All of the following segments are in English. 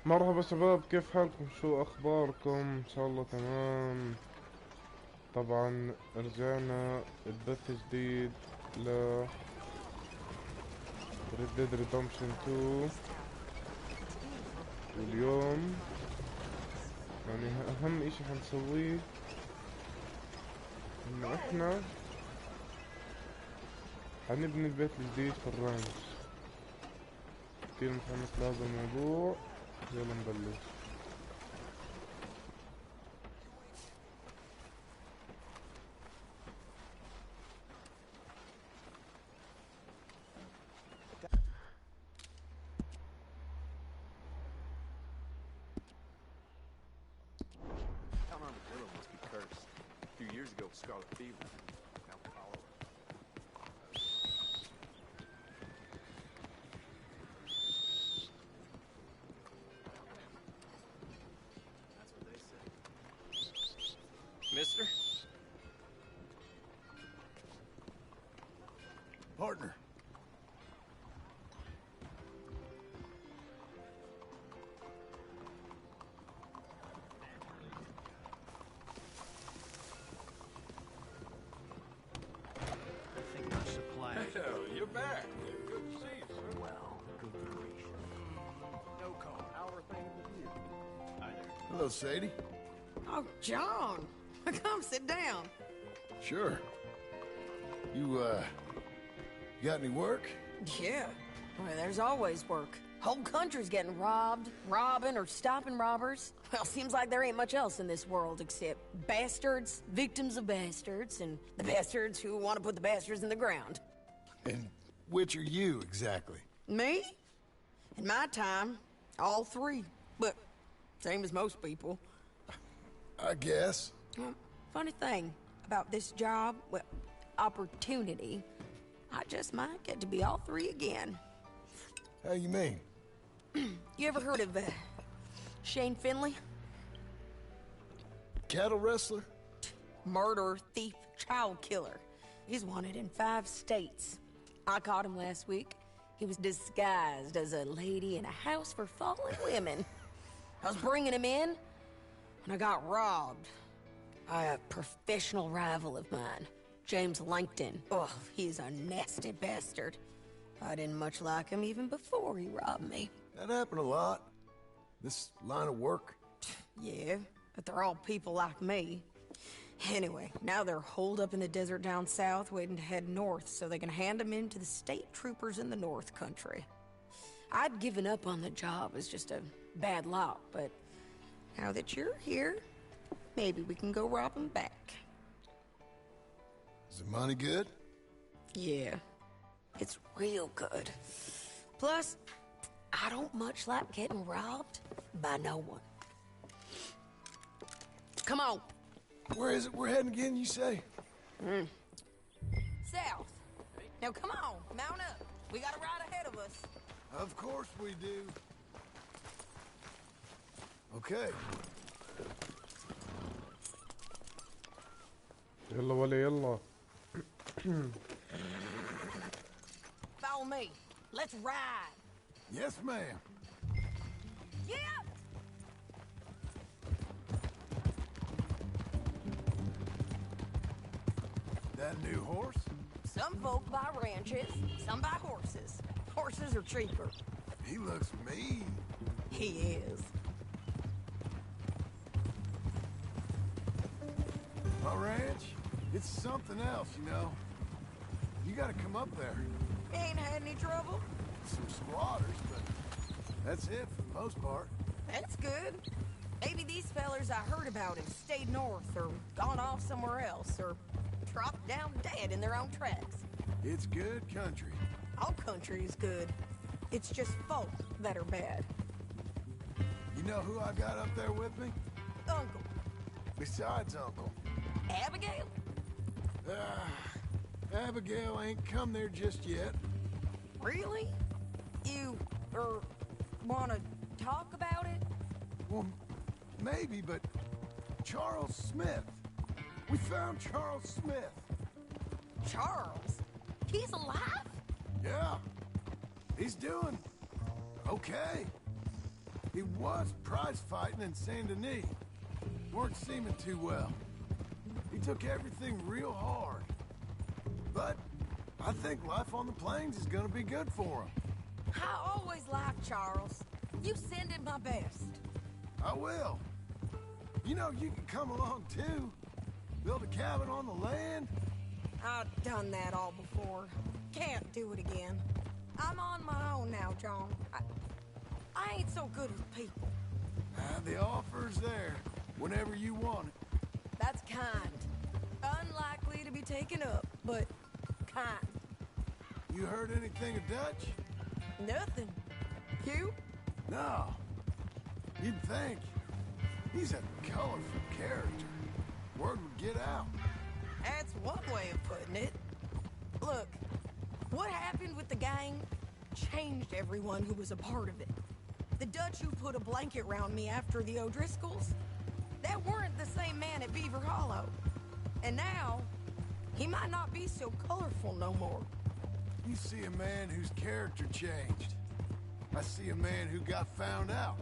مرحبا شباب، كيف حالكم؟ شو اخباركم؟ ان شاء الله تمام. طبعا رجعنا ببث جديد ل ريدمبشن 2. واليوم يعني اهم اشي حنسويه انه احنا حنبني البيت الجديد في الرانش. كتير متحمس لهذا الموضوع. يلا نبلش. Town Armadillo must be cursed. A few years ago, scarlet fever. Now cholera. That's what they say. Mister? Partner. Hell, you're back. Good to see you, sir. Well, good grief. No call. How are things with you? Hi there. Hello, Sadie. Oh, John. Come sit down. Sure. You got any work? Yeah. Well, there's always work. Whole country's getting robbed, robbing, or stopping robbers. Well, seems like there ain't much else in this world except bastards, victims of bastards, and the bastards who want to put the bastards in the ground. And which are you, exactly? Me? In my time, all three. But same as most people. I guess. Well, funny thing about this job, well, opportunity, I just might get to be all three again. How you mean? You ever heard of Shane Finley? Cattle wrestler? Murderer, thief, child killer. He's wanted in 5 states. I caught him last week. He was disguised as a lady in a house for fallen women. I was bringing him in when I got robbed by a professional rival of mine, James Langton. Oh, he's a nasty bastard. I didn't much like him even before he robbed me. That happened a lot. This line of work. Yeah, but they're all people like me. Anyway, now they're holed up in the desert down south, waiting to head north so they can hand them in to the state troopers in the north country. I'd given up on the job as just a bad lot, but now that you're here, maybe we can go rob them back. Is the money good? Yeah, it's real good. Plus, I don't much like getting robbed by no one. Come on. Where is it we're heading again, you say? South. Now come on, mount up. We got a ride ahead of us. Of course we do. Okay. يلا ولا يلا. Follow me. Let's ride. Yes, ma'am. Yeah. That new horse? Some folk buy ranches, some buy horses. Horses are cheaper. He looks mean. He is. My ranch, it's something else, you know. You gotta come up there. Ain't had any trouble? Some squatters, but that's it for the most part. That's good. Maybe these fellers I heard about have stayed north or gone off somewhere else or dropped down dead in their own tracks. It's good country. All country is good. It's just folk that are bad. You know who I got up there with me? Uncle. Besides Uncle. Abigail? Abigail ain't come there just yet. Really? You, wanna talk about it? Well, maybe, but Charles Smith. We found Charles Smith. Charles? He's alive? Yeah. He's doing okay. He was prize fighting in Saint Denis. Weren't seeming too well. He took everything real hard. But I think life on the plains is gonna be good for him. I always like Charles. You send him my best. I will. You know, you can come along too. Build a cabin on the land. I've done that all before. Can't do it again. I'm on my own now, John. I ain't so good with people. The offer's there, whenever you want it. That's kind. Unlikely to be taken up, but kind. You heard anything of Dutch? Nothing. You? No. You'd think. He's a colorful character. Word would get out. That's one way of putting it. Look, what happened with the gang changed everyone who was a part of it. The Dutch who put a blanket around me after the O'Driscolls, that weren't the same man at Beaver Hollow. And now, he might not be so colorful no more. You see a man whose character changed. I see a man who got found out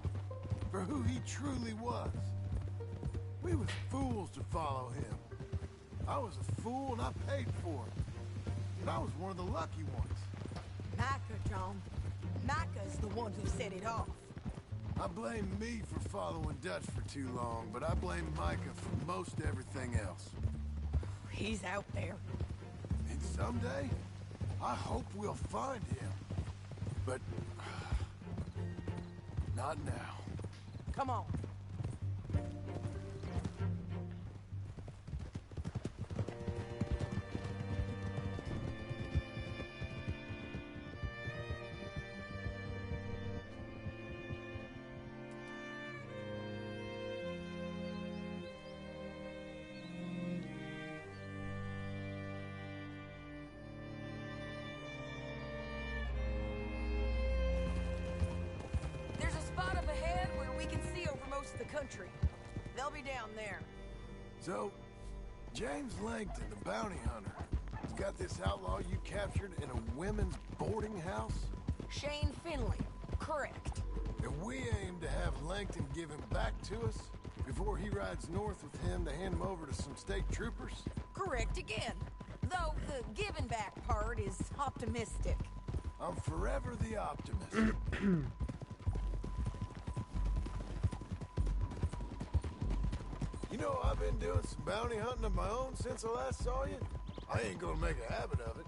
for who he truly was. We was fools to follow him. I was a fool and I paid for it. But I was one of the lucky ones. Micah, John. Micah's the one who set it off. I blame me for following Dutch for too long, but I blame Micah for most everything else. He's out there. And someday, I hope we'll find him. But not now. Come on. There's a spot up ahead where we can see over most of the country. They'll be down there. So, James Langton, the bounty hunter, has got this outlaw you captured in a women's boarding house? Shane Finley. Correct. And we aim to have Langton give him back to us before he rides north with him to hand him over to some state troopers? Correct again. Though the giving back part is optimistic. I'm forever the optimist. You know, I've been doing some bounty hunting of my own since I last saw you. I ain't gonna make a habit of it.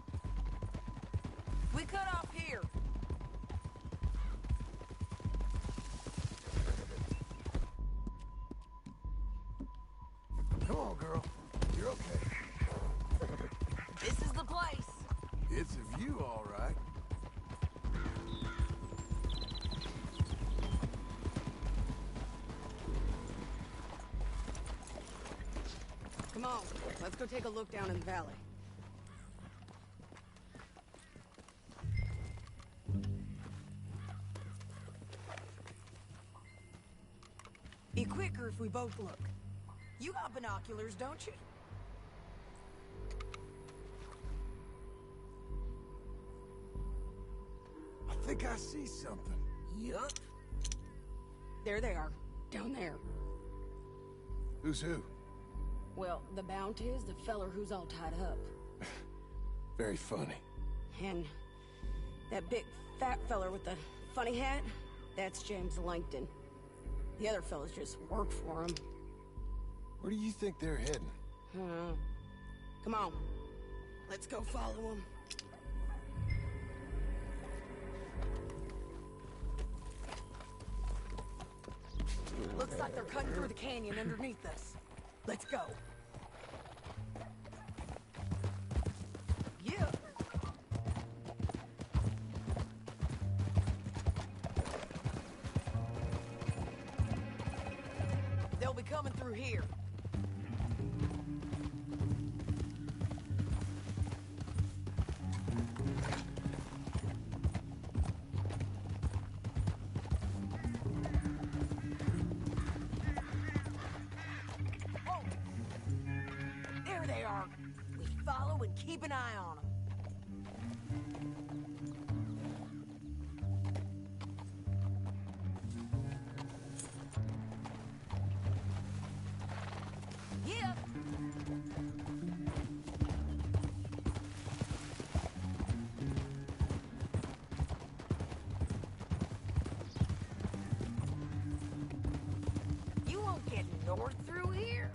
We cut off here. Come on, girl. You're okay. This is the place. It's a view, all right. Come on, let's go take a look down in the valley. Be quicker if we both look. You got binoculars, don't you? I think I see something. Yup. There they are, down there. Who's who? Well, the Bounty is the feller who's all tied up. Very funny. And that big fat feller with the funny hat, that's James Langton. The other fellas just work for him. Where do you think they're heading? Come on. Let's go follow him. Looks like they're cutting through the canyon underneath us. Let's go. Yeah. They'll be coming through here. Oh! There they are. We follow and keep an eye on them. You're through here?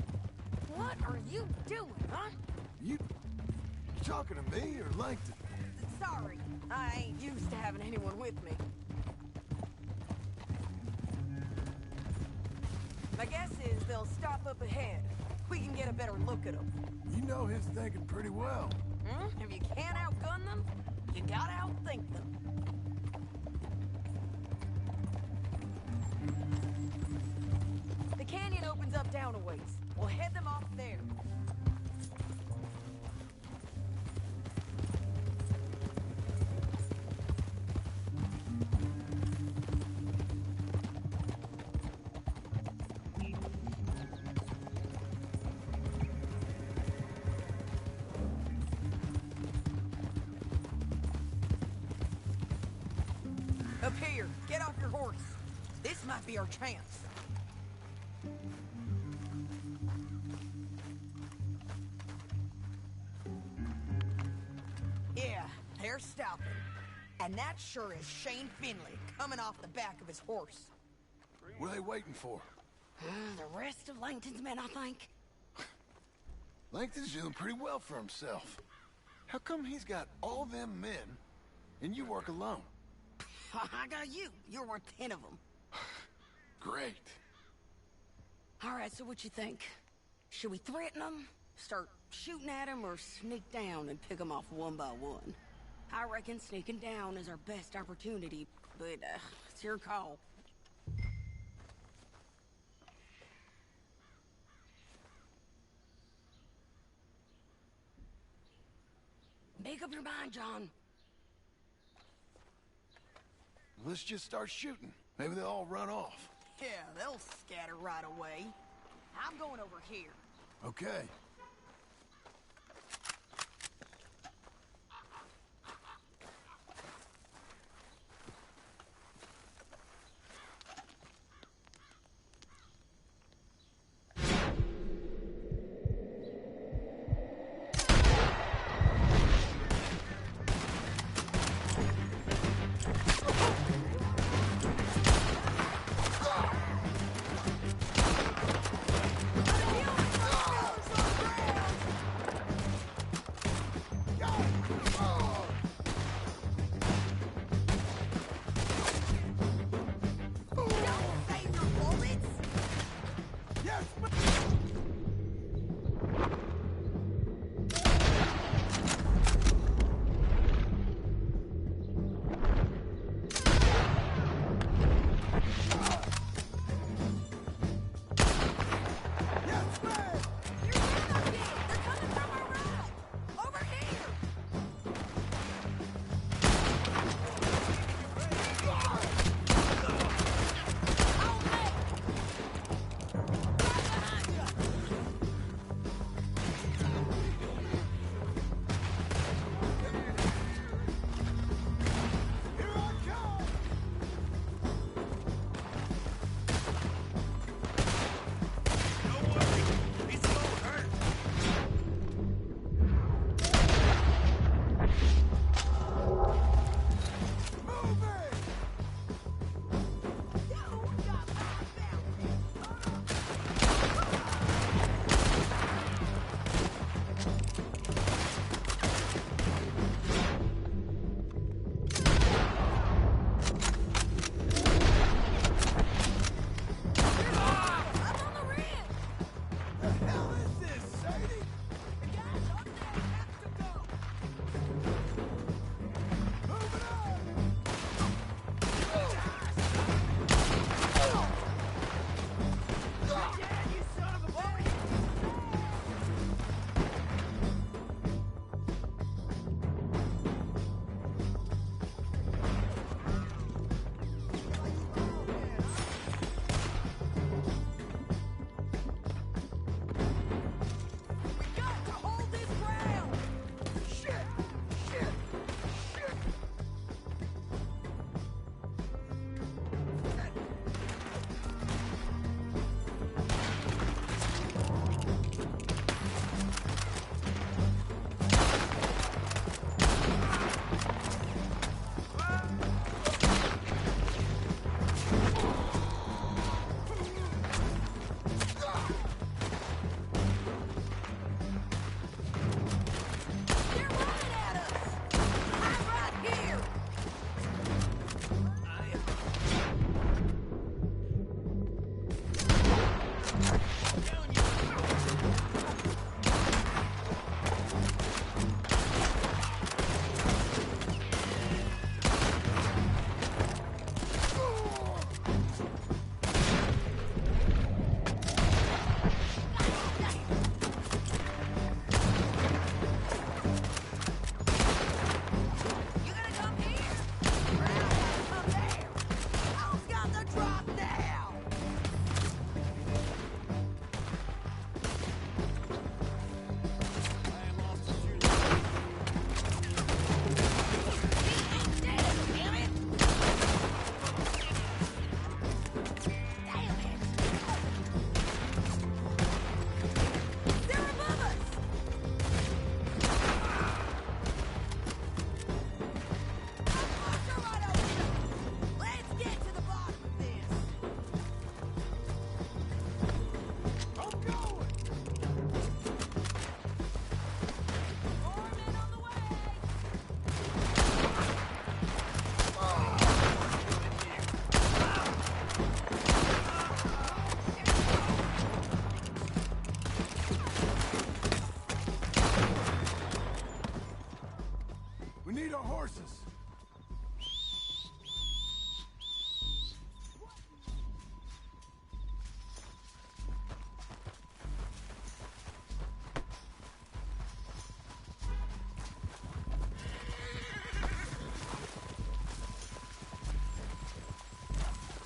What are you doing, huh? You talking to me or Langton? Sorry, I ain't used to having anyone with me. My guess is they'll stop up ahead. We can get a better look at them. You know his thinking pretty well. If you can't outgun them, you gotta outthink them. The canyon opens up down a ways. We'll head them off there. Up here, get off your horse. This might be our chance. Yeah, they're stopping. And that sure is Shane Finley coming off the back of his horse. What are they waiting for? The rest of Langton's men, I think. Langton's doing pretty well for himself. How come he's got all them men and you work alone? I got you. You're worth 10 of them. Great. All right, so what you think? Should we threaten them, start shooting at them, or sneak down and pick them off one by one? I reckon sneaking down is our best opportunity, but it's your call. Make up your mind, John. Let's just start shooting. Maybe they'll all run off. Yeah, they'll scatter right away. I'm going over here. Okay. need our horses.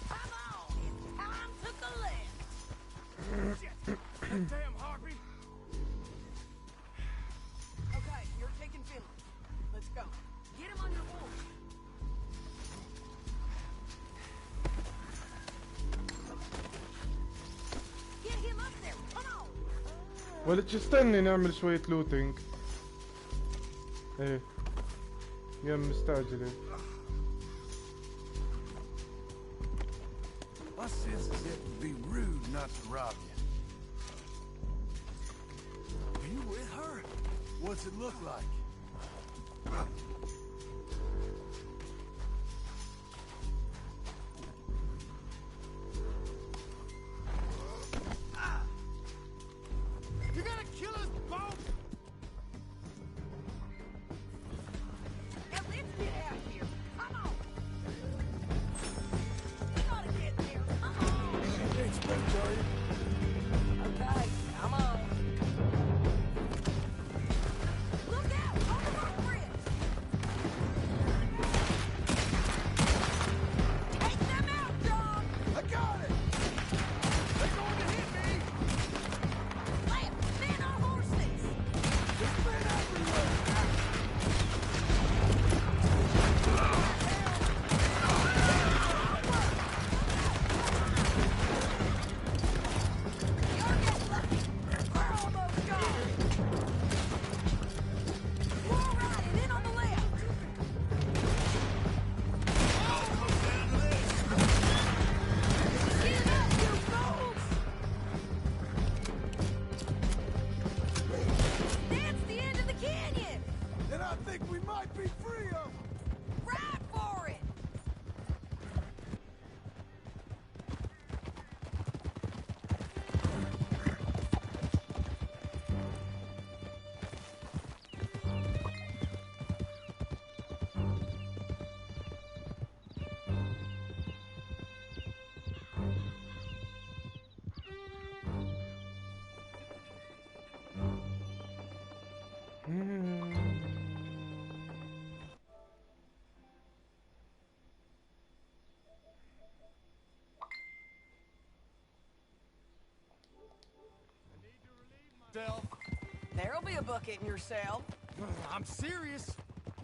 Come on, it's time to collect. Damn, Harvey. Okay, you're taking Finley. Let's go. Get him on your horse. Get him up there. Come on. ولا استني نعمل شوية لوتينج. ايه يا مستعجلة. My sense is it would be rude not to rob you. Are you with her? What's it look like? You gonna kill us both? Now let's get out of here. Come on. We gotta get there. Come on. Expect, are you? Okay, come on. Look out! On the rock bridge! Take them out, John! I got it! They're going to hit me! Left, man our horses! There's men everywhere! You're getting lucky. We're almost gone. More riding in on the left. Get up, you fools! That's the end of the canyon. And I think we might be free of them! Ride for it. There'll be a bucket in your cell. I'm serious.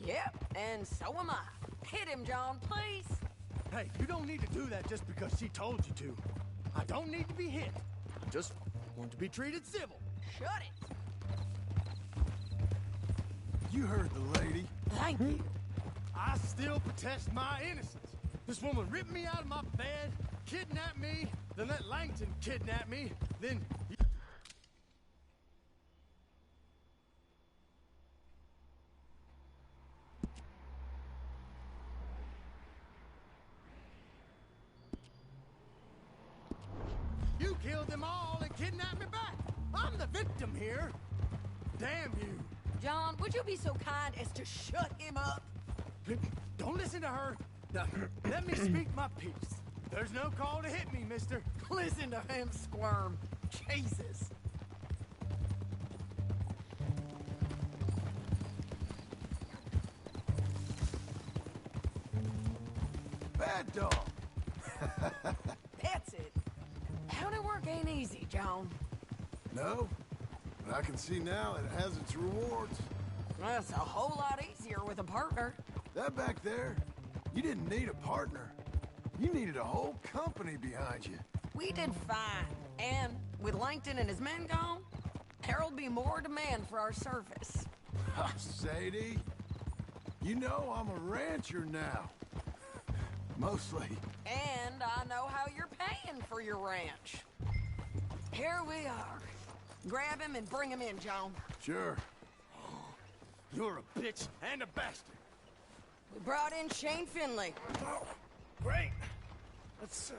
Yep, and so am I. Hit him, John, please. Hey, you don't need to do that just because she told you to. I don't need to be hit. I just want to be treated civil. Shut it. You heard the lady. Thank you. I still protest my innocence. This woman ripped me out of my bed, kidnapped me, then let Langton kidnap me, then... You killed them all and kidnapped me back. I'm the victim here. Damn you. John, would you be so kind as to shut him up? Don't listen to her. Now, let me speak my piece. There's no call to hit me, mister. Listen to him squirm. Jesus. Bad dog. That's it. County work ain't easy, John. No, but I can see now it has its rewards. That's a whole lot easier with a partner. That back there, you didn't need a partner. You needed a whole company behind you. We did fine. And with Langton and his men gone, there'll be more demand for our service. Sadie, you know I'm a rancher now. Mostly. And I know how you're paying for your ranch. Here we are. Grab him and bring him in, John. Sure. You're a bitch and a bastard. We brought in Shane Finley. Oh, great. Let's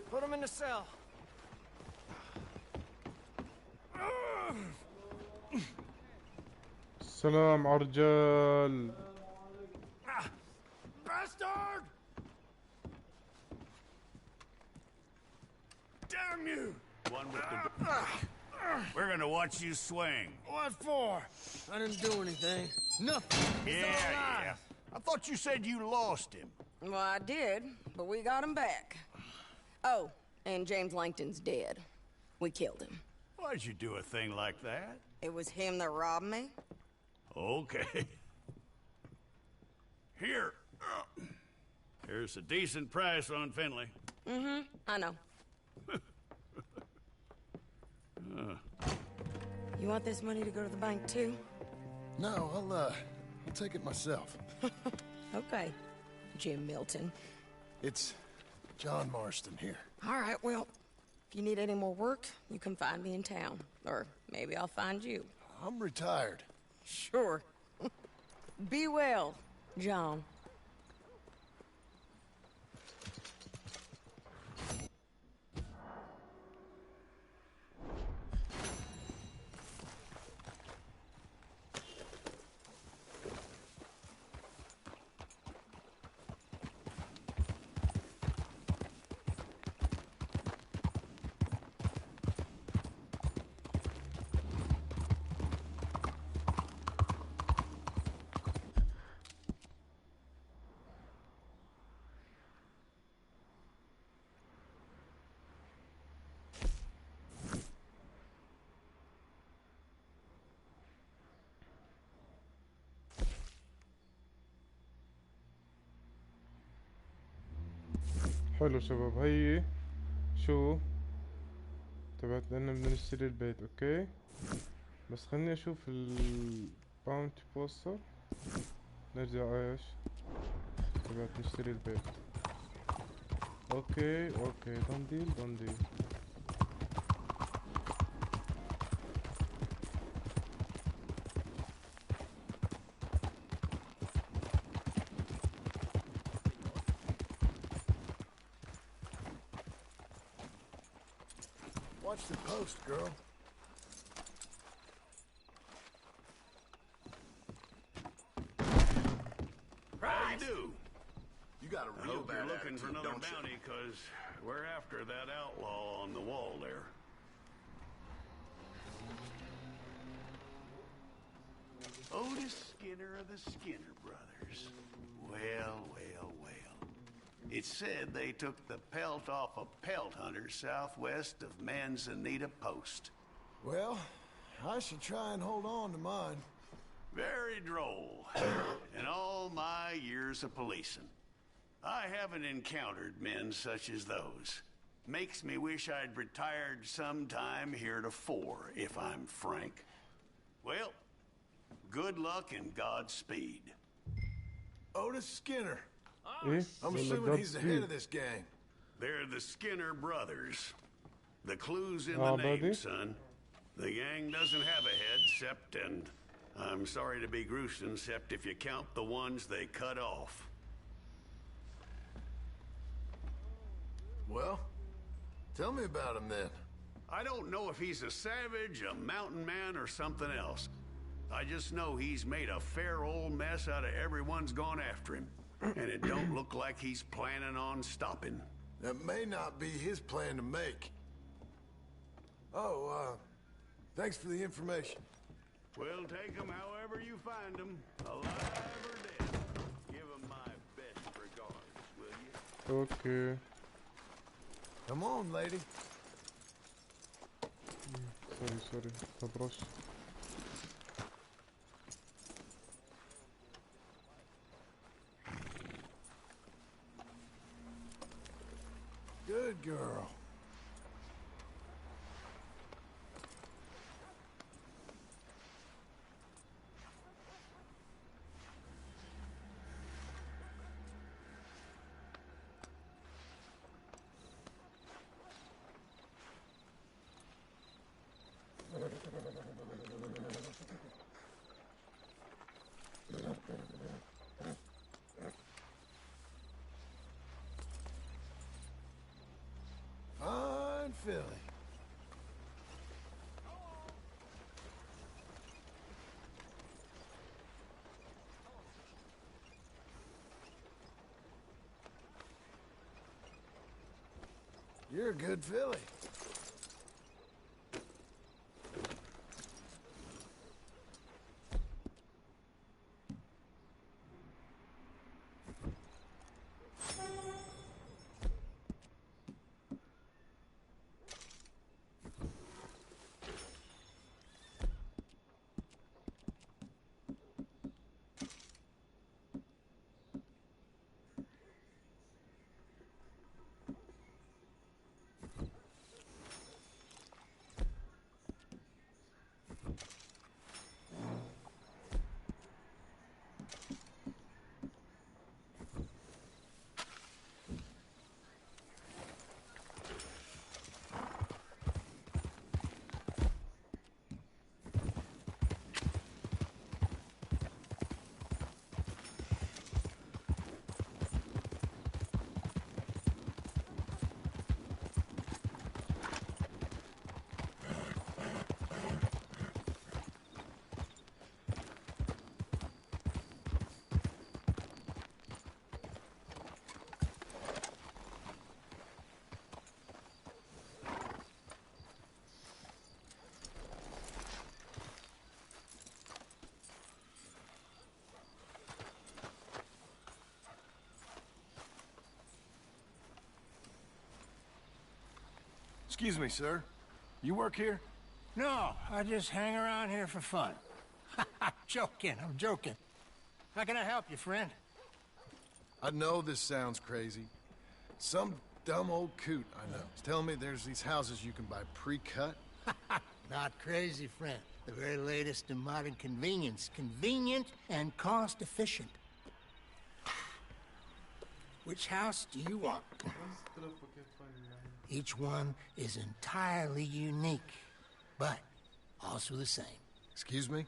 put him in the cell. السلام عرجال. bastard! Damn you! One with the... We're gonna watch you swing. What for? I didn't do anything. Nothing. It's all lies. I thought you said you lost him. Well, I did, but we got him back. Oh, and James Langton's dead. We killed him. Why'd you do a thing like that? It was him that robbed me. Okay. Here. Here's a decent price on Finley. Mm-hmm, I know. You want this money to go to the bank, too? No, I'll take it myself. Okay, Jim Milton. It's John Marston here. All right, well, if you need any more work, you can find me in town. Or maybe I'll find you. I'm retired. Sure. Be well, John. حلو شباب، هي شو تبعت لنا بدنا نشتري البيت. اوكي بس خلني اشوف الباونتي بوستر، نرجع ايش تبعت نشتري البيت. اوكي دون ديل. Watch the post, girl. How you do? You got a I real hope bad you're looking for attitude, another don't you? bounty, because we're after that outlaw on the wall there. Otis Skinner of the Skinner brothers. Well. It's said they took the pelt off a pelt hunter southwest of Manzanita Post. Well, I should try and hold on to mine. Very droll. In all my years of policing, I haven't encountered men such as those. Makes me wish I'd retired sometime heretofore, if I'm frank. Well, good luck and Godspeed. Otis Skinner. ايه I'm ولا assuming he's the head of جاد this gang. They're the Skinner brothers. The clue's in Oh, the name, buddy. son. The gang doesn't have a head, except, and I'm sorry to be gruesome, except if you count the ones they cut off. Well, tell me about him then. I don't know if he's a savage, a mountain man, or something else. I just know he's made a fair old mess out of everyone's gone after him. And it don't look like he's planning on stopping. That may not be his plan to make. Oh, thanks for the information. We'll take him however you find him, alive or dead. Give him my best regards, will you? اوكي Come on, lady. سوري تبرش. Good girl. You're a good filly. Excuse me, sir. You work here? No, I just hang around here for fun. I'm joking. How can I help you, friend? I know this sounds crazy. Some dumb old coot I know is telling me there's these houses you can buy pre-cut. Not crazy, friend. The very latest in modern convenience. Convenient and cost-efficient. Which house do you want? Each one is entirely unique, but also the same. Excuse me?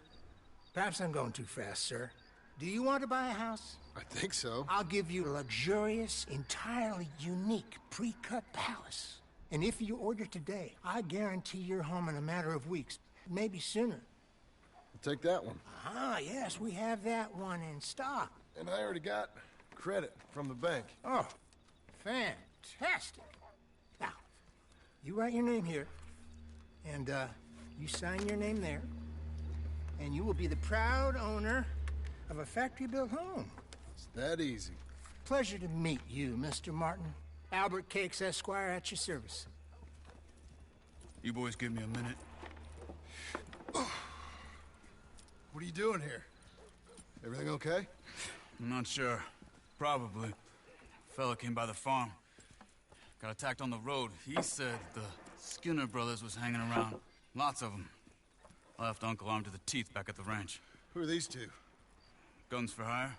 Perhaps I'm going too fast, sir. Do you want to buy a house? I think so. I'll give you a luxurious, entirely unique pre-cut palace. And if you order today, I guarantee you're home in a matter of weeks, maybe sooner. I'll take that one. Ah, yes, we have that one in stock. And I already got credit from the bank. Oh, fantastic. Now, you write your name here, and you sign your name there, and you will be the proud owner of a factory-built home. It's that easy. Pleasure to meet you, Mr. Martin. Albert Cakes, Esquire, at your service. You boys give me a minute. What are you doing here? Everything okay? I'm not sure. Probably. Fella came by the farm. Got attacked on the road. He said the Skinner brothers was hanging around. Lots of them. I left Uncle armed to the teeth back at the ranch. Who are these two? Guns for hire?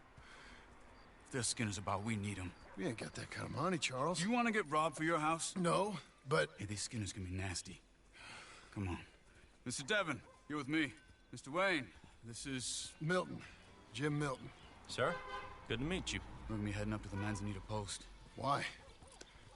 If they're Skinner's about, we need them. We ain't got that kind of money, Charles. You want to get robbed for your house? No, but... Hey, these Skinners can be nasty. Come on. Mr. Devon, you're with me. Mr. Wayne, this is... Milton. Jim Milton. Sir, good to meet you. We're gonna be heading up to the Manzanita post. Why?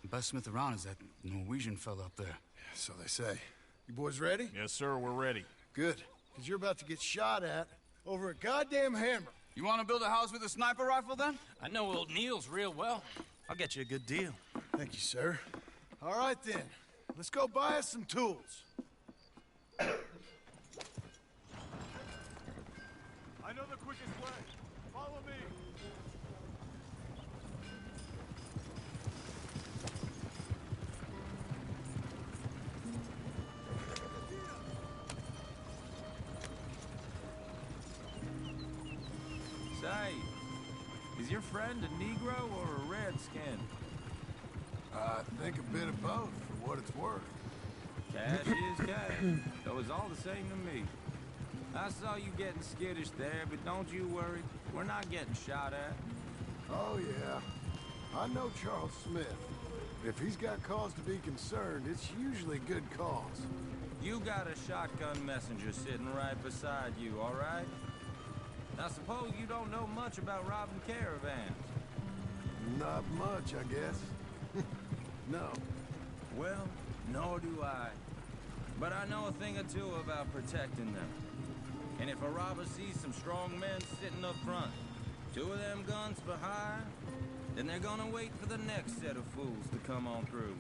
The best smith around is that Norwegian fella up there. So they say. You boys ready? Yes, sir, we're ready. Good. Because you're about to get shot at over a goddamn hammer. You want to build a house with a sniper rifle, then? I know old Neil's real well. I'll get you a good deal. Thank you, sir. All right, then. Let's go buy us some tools. I know the quickest way. Follow me. Say, is your friend a Negro or a Redskin? I think a bit of both, for what it's worth. Cash is cash, so it's all the same to me. I saw you getting skittish there, but don't you worry. We're not getting shot at. Oh, yeah. I know Charles Smith. If he's got cause to be concerned, it's usually good cause. You got a shotgun messenger sitting right beside you, all right? I suppose you don't know much about robbing caravans. Not much, I guess. No. Well, nor do I. But I know a thing or two about protecting them. And if a robber sees some strong men sitting up front, 2 of them guns for hire, then they're gonna wait for the next set of fools to come on through.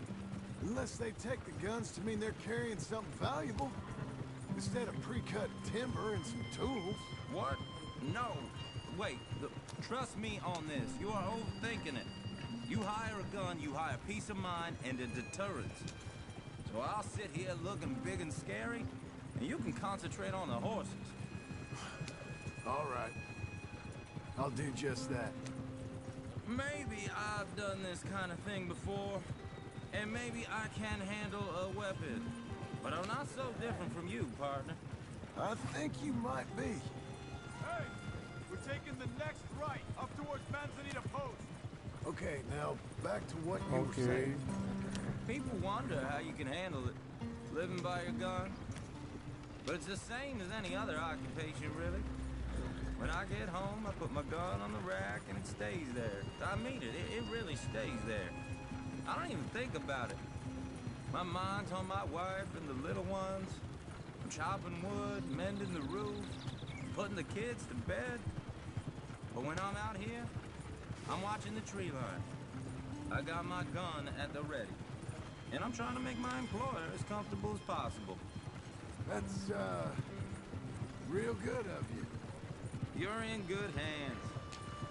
Unless they take the guns to mean they're carrying something valuable. Instead of pre-cut timber and some tools. What? No. Wait, trust me on this. You are overthinking it. You hire a gun, you hire peace of mind and a deterrence. So I'll sit here looking big and scary, and you can concentrate on the horses. All right. I'll do just that. Maybe I've done this kind of thing before, and maybe I can handle a weapon. But I'm not so different from you, partner. I think you might be. Hey! We're taking the next right, up towards Manzanita Post. Okay, now back to what you were saying. People wonder how you can handle it, living by your gun. But it's the same as any other occupation, really. When I get home, I put my gun on the rack and it stays there. I mean it, it really stays there. I don't even think about it. My mind's on my wife and the little ones. I'm chopping wood, mending the roof, putting the kids to bed. But when I'm out here, I'm watching the tree line. I got my gun at the ready. And I'm trying to make my employer as comfortable as possible. That's, real good of you. You're in good hands.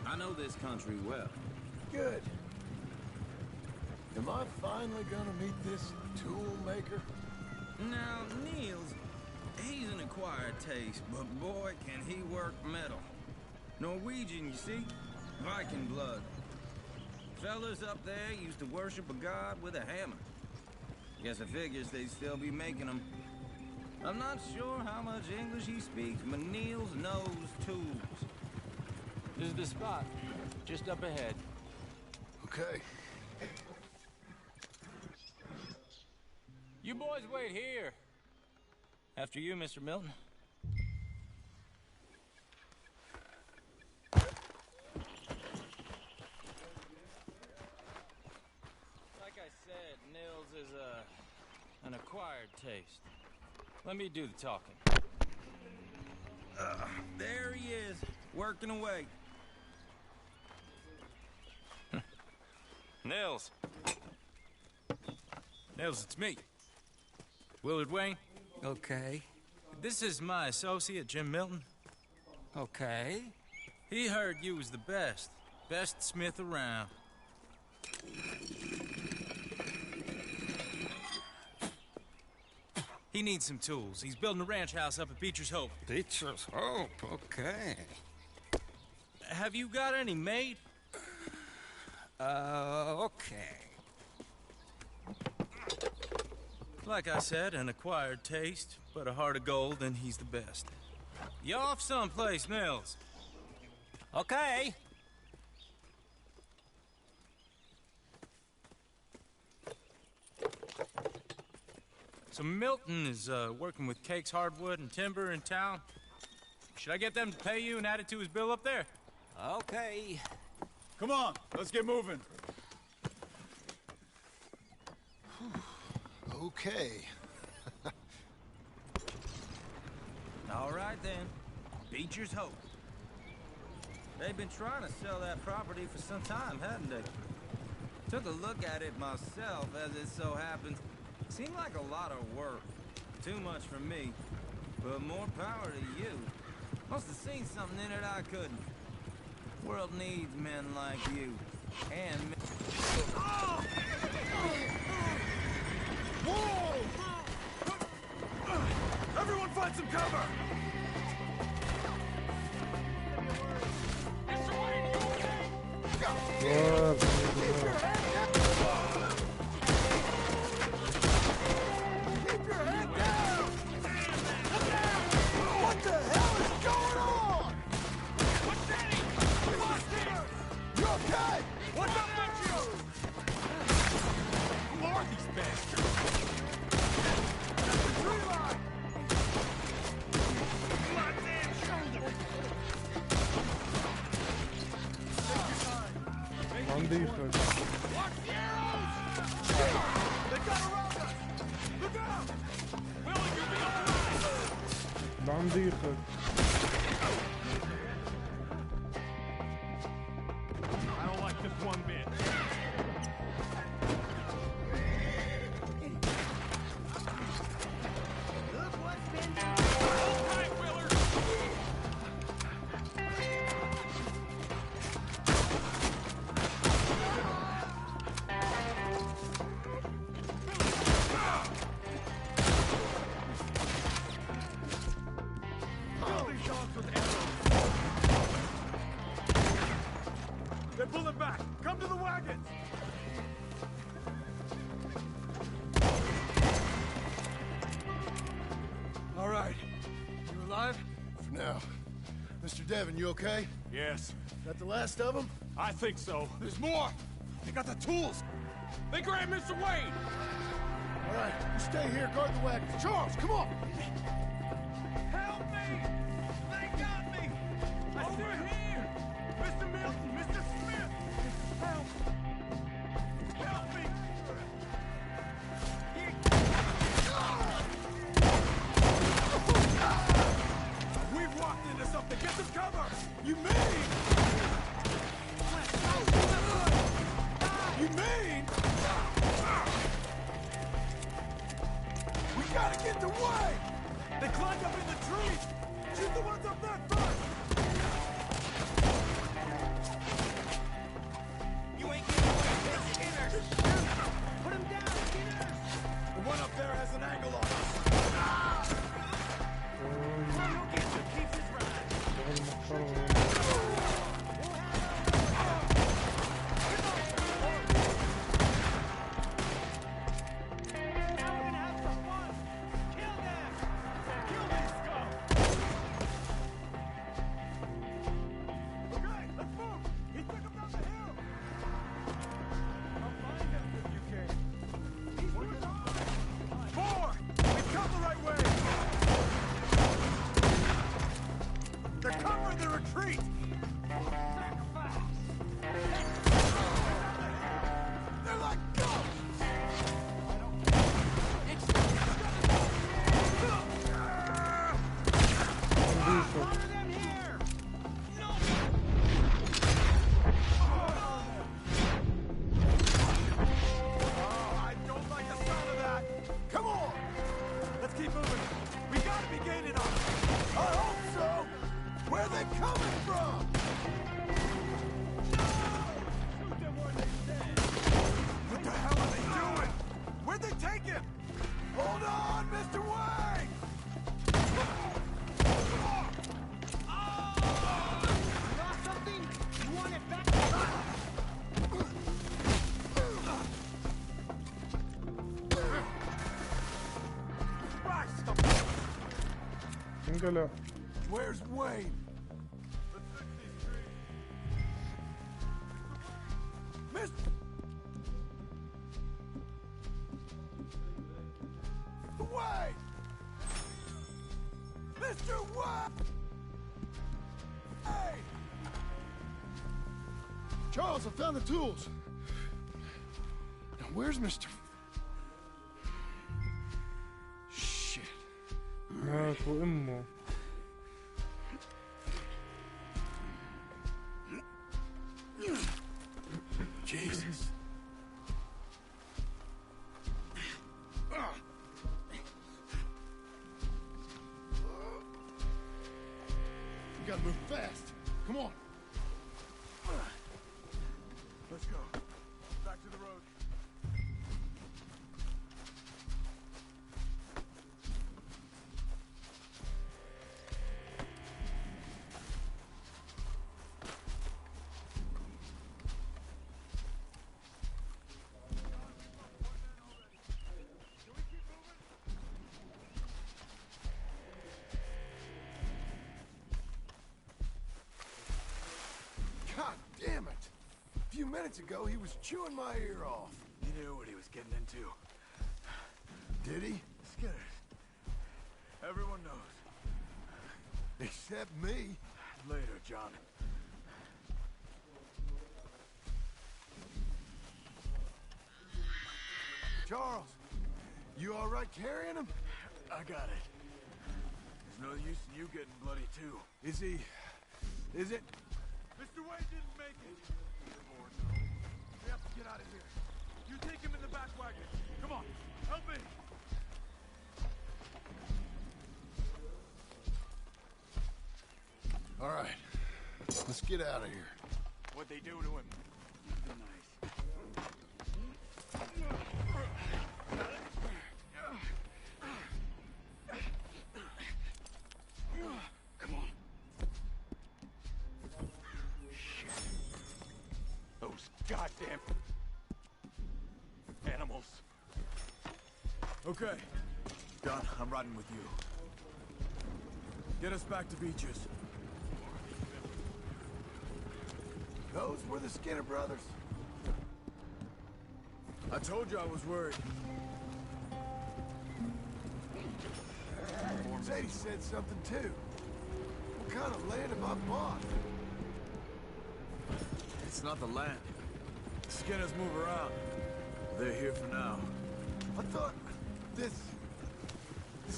I know this country well. Good. Am I finally gonna meet this tool maker? Now, Niels, he's an acquired taste, but boy, can he work metal. Norwegian, you see? Viking blood. Fellas up there used to worship a god with a hammer. Guess I figures they'd still be making them. I'm not sure how much English he speaks, but Niels knows tools. This is the spot, just up ahead. Okay. You boys wait here. After you, Mr. Milton. Like I said, Nils is an acquired taste. Let me do the talking. There he is, working away. Nils. Nils, it's me. Willard Wayne. Okay. This is my associate, Jim Milton. Okay. He heard you was the best smith around. He needs some tools. He's building a ranch house up at Beecher's Hope. Beecher's Hope, okay. Have you got any made? Okay. Like I said, an acquired taste, but a heart of gold, and he's the best. You off someplace, Nils? Okay. So Milton is working with Cakes Hardwood and Timber in town. Should I get them to pay you and add it to his bill up there? Okay. Come on, let's get moving. Okay. All right then, Beecher's Hope. They've been trying to sell that property for some time, hadn't they? Took a look at it myself, as it so happens. Seemed like a lot of work. Too much for me, but more power to you. Must have seen something in it I couldn't. World needs men like you, and me. Whoa! Everyone find some cover! What the hell is going on? What's that? You okay? What's up with you? Who are these bastards? The tree line! My damn shoulder! نظيفة. Watch the arrows! They got around us! Look out! Willie, you'll be all right! نظيفة. I don't like this one bit. pulling back. Come to the wagons. All right. You alive? For now. Mr. Devon, you okay? Yes, That the last of them? I think so. There's more! They got the tools. They grabbed Mr. Wayne. All right, you stay here, guard the wagons. Charles, come on! Help me! They got me! Over here! Mr. Milton, Mr. Smith! Help! Help me! We've walked into something! Get some cover! You mean? You mean? We gotta get the way! They climbed up in the trees! Shoot the ones up there first! You ain't getting away with this, Skinner! Put him down, Skinner! The one up there has an angle on us! You'll get to keep his ride. Now we're gonna have some fun! Kill them! Kill these scum! Okay, let's move! He took him down the hill! Come find us if you can. He's working hard! More! We've come the right way! They're covering the retreat! They're like ghosts! I don't like the sound of that! Come on! Let's keep moving! We gotta be gaining on them! I hope so! Where are they coming from? Shoot them where they stand! What the hell are they doing? Where'd they take him? Hold on, Mr. Wayne! Lost something? You want it back? Christ! انقلع. Where's Wayne? Mr. Wayne! Mr. Wayne! Hey! Charles, I found the tools. Now, where's Mr. Shit. مات وامه. Jesus. We gotta move fast. Come on. Let's go. Back to the road. God damn it. A few minutes ago, he was chewing my ear off. He knew what he was getting into. Did he? Skinner. Everyone knows. Except me. Later, John. Charles, you all right carrying him? I got it. There's no use in you getting bloody too. Is he... is it? Mr. Wayne didn't make it. We have to get out of here. You take him in the back wagon. Come on, help me. All right. Let's get out of here. What'd they do to him? Come on. goddamn animals. Okay. Gun, I'm riding with you. Get us back to Beaches. Those were the Skinner brothers? I told you I was worried. Sadie said something too. What kind of land am I bought? It's not the land. Skinners move around. They're here for now. I thought this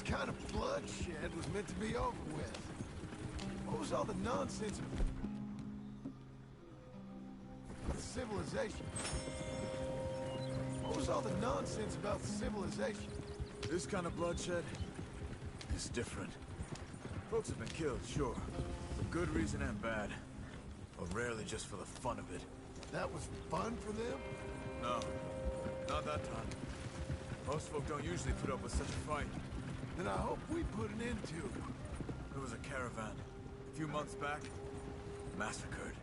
kind of bloodshed was meant to be over with. What was all the nonsense with civilization? What was all the nonsense about civilization? This kind of bloodshed is different. Folks have been killed, sure. For good reason and bad. But rarely just for the fun of it. That was fun for them? No, not that time. Most folk don't usually put up with such a fight. Then I hope we put an end to it. There was a caravan. A few months back. Massacred.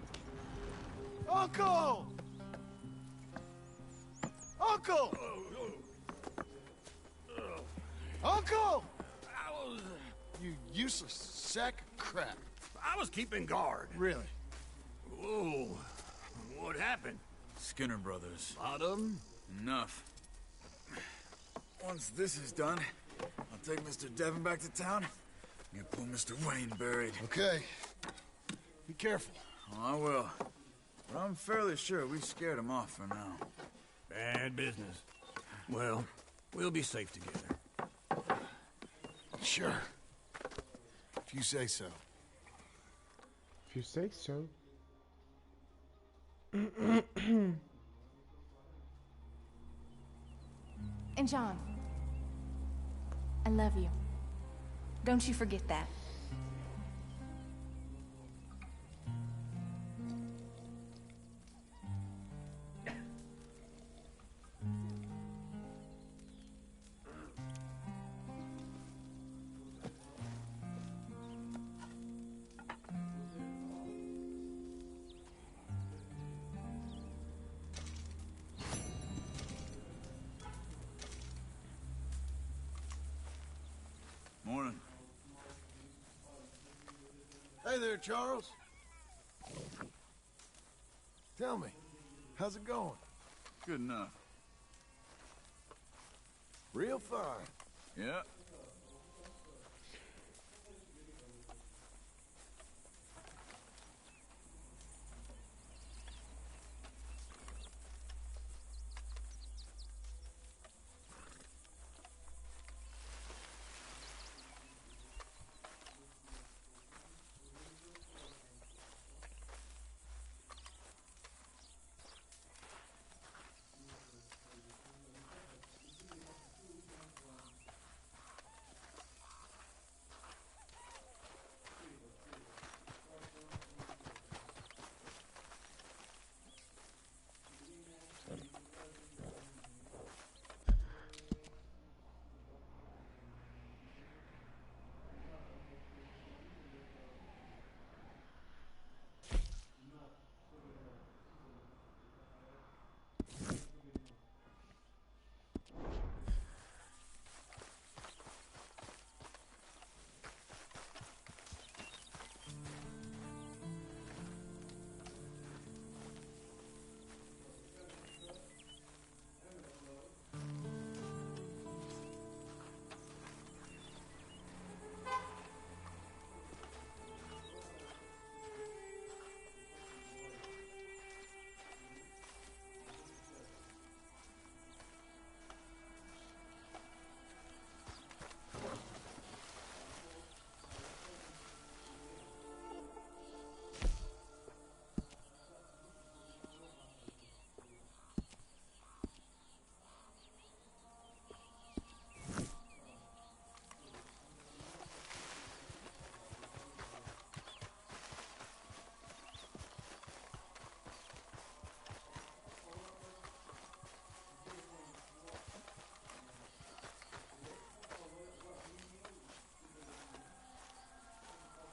Uncle! Uncle! Uncle! You useless sack of crap. I was keeping guard. Really? Whoa. What happened? Skinner brothers. Lot of 'em? Enough. Once this is done, I'll take Mr. Devon back to town and get poor Mr. Wayne buried. Okay. Be careful. Oh, I will. But I'm fairly sure we scared him off for now. Bad business. Well, we'll be safe together. Sure. If you say so. If you say so. And John, I love you. Don't you forget that. Morning. Hey there, Charles. Tell me, how's it going? Good enough. Real fine. Yeah.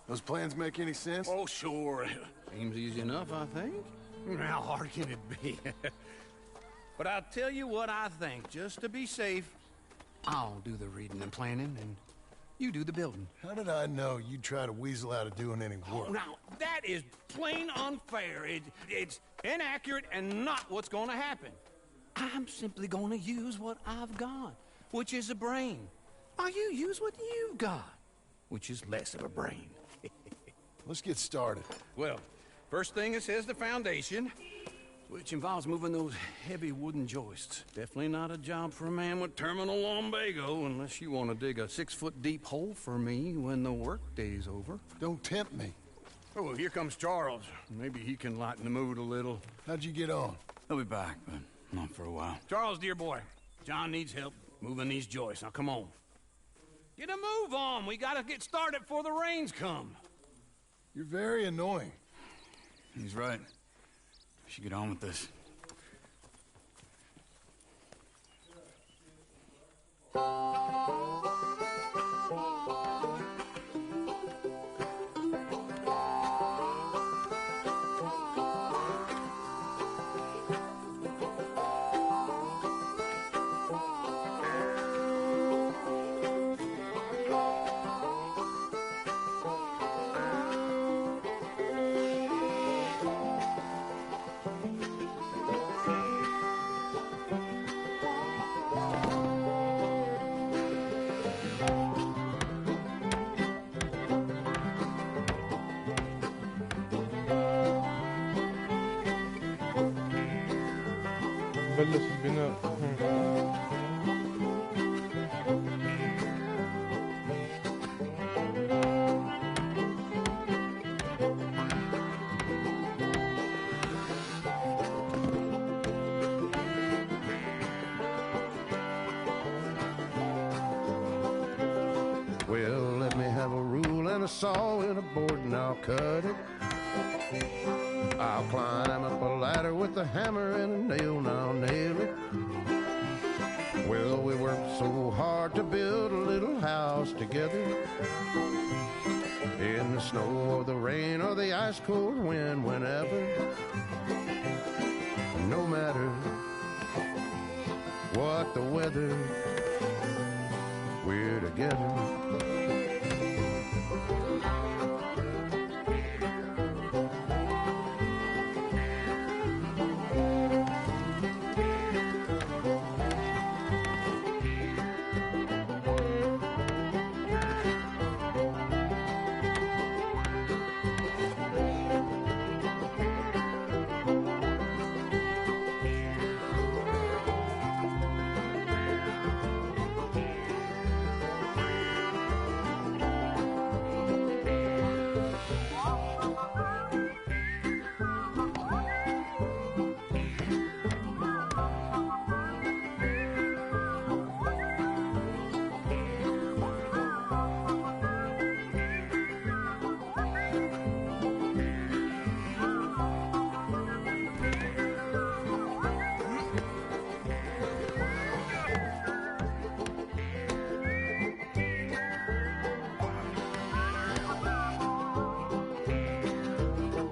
Those plans make any sense? Oh, sure. Seems easy enough, I think. How hard can it be? But I'll tell you what I think. Just to be safe, I'll do the reading and planning, and you do the building. How did I know you'd try to weasel out of doing any work? Oh, now, that is plain unfair. It's inaccurate and not what's going to happen. I'm simply going to use what I've got, which is a brain. While you use what you've got, which is less of a brain. Let's get started. Well, first thing it says the foundation, which involves moving those heavy wooden joists. Definitely not a job for a man with terminal lumbago, unless you want to dig a 6-foot deep hole for me when the workday's over. Don't tempt me. Oh, here comes Charles. Maybe he can lighten the mood a little. How'd you get on? He'll be back, but not for a while. Charles, dear boy, John needs help moving these joists. Now, come on. Get a move on. We gotta get started before the rains come. You're very annoying. He's right. We should get on with this. بلش البناء. Well, let me have a rule and a saw and a board and I'll cut it. I'll climb up a ladder with a hammer and a nail and I'll nail it. Well, we worked so hard to build a little house together. In the snow or the rain or the ice cold wind, whenever. No matter what the weather, we're together.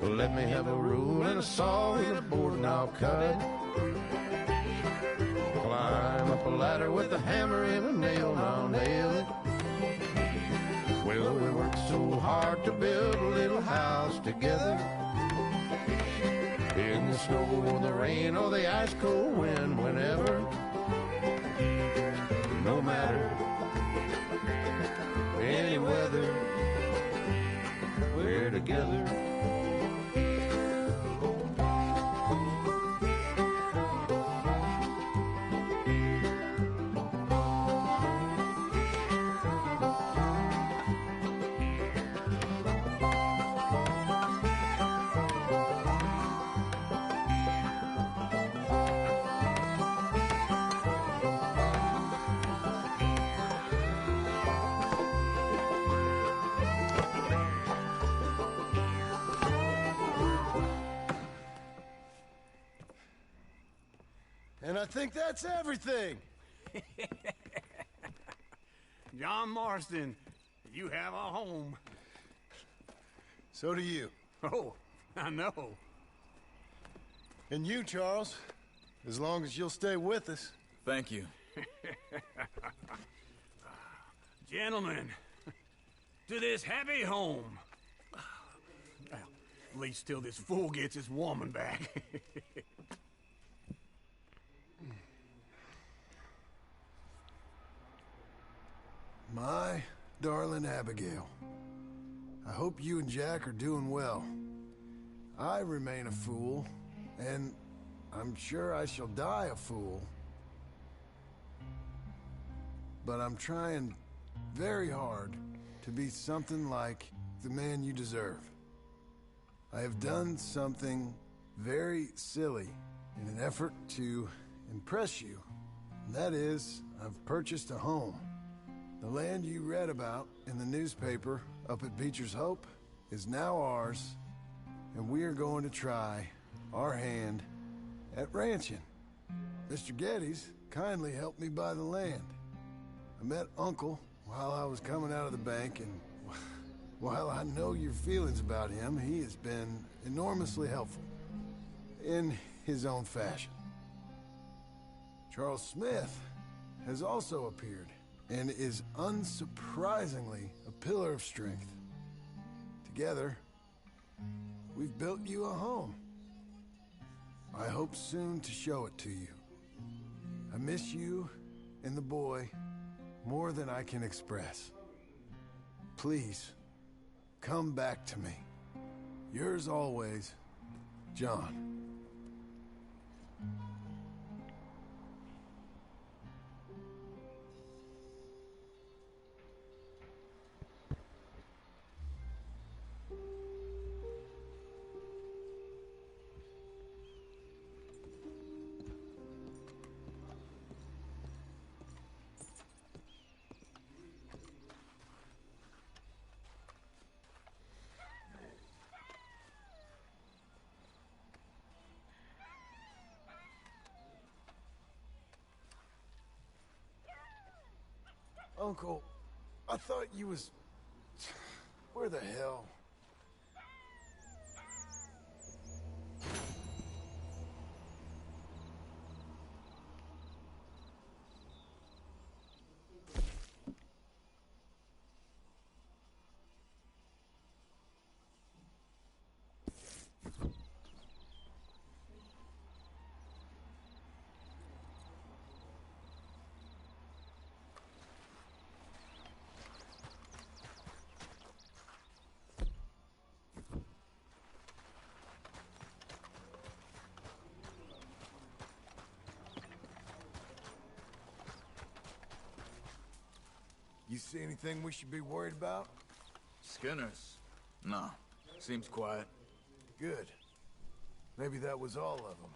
Let me have a rule and a saw and a board and I'll cut. Climb up a ladder with a hammer and a nail and I'll nail it. Well, we worked so hard to build a little house together. In the snow or the rain or the ice cold wind, whenever. No matter any weather, we're together. And I think that's everything. John Marston, you have a home. So do you. Oh, I know. And you, Charles. As long as you'll stay with us. Thank you. Gentlemen, to this happy home. Well, at least till this fool gets his woman back. My darling Abigail, I hope you and Jack are doing well. I remain a fool, and I'm sure I shall die a fool. But I'm trying very hard to be something like the man you deserve. I have done something very silly in an effort to impress you. And that is, I've purchased a home. The land you read about in the newspaper up at Beecher's Hope is now ours, and we are going to try our hand at ranching. Mr. Geddes kindly helped me buy the land. I met Uncle while I was coming out of the bank, and while I know your feelings about him, he has been enormously helpful in his own fashion. Charles Smith has also appeared and is unsurprisingly a pillar of strength. Together, we've built you a home. I hope soon to show it to you. I miss you and the boy more than I can express. Please, come back to me. Yours always, John. Uncle, I thought you was... Where the hell? You see anything we should be worried about? Skinners? No. Seems quiet. Good. Maybe that was all of them.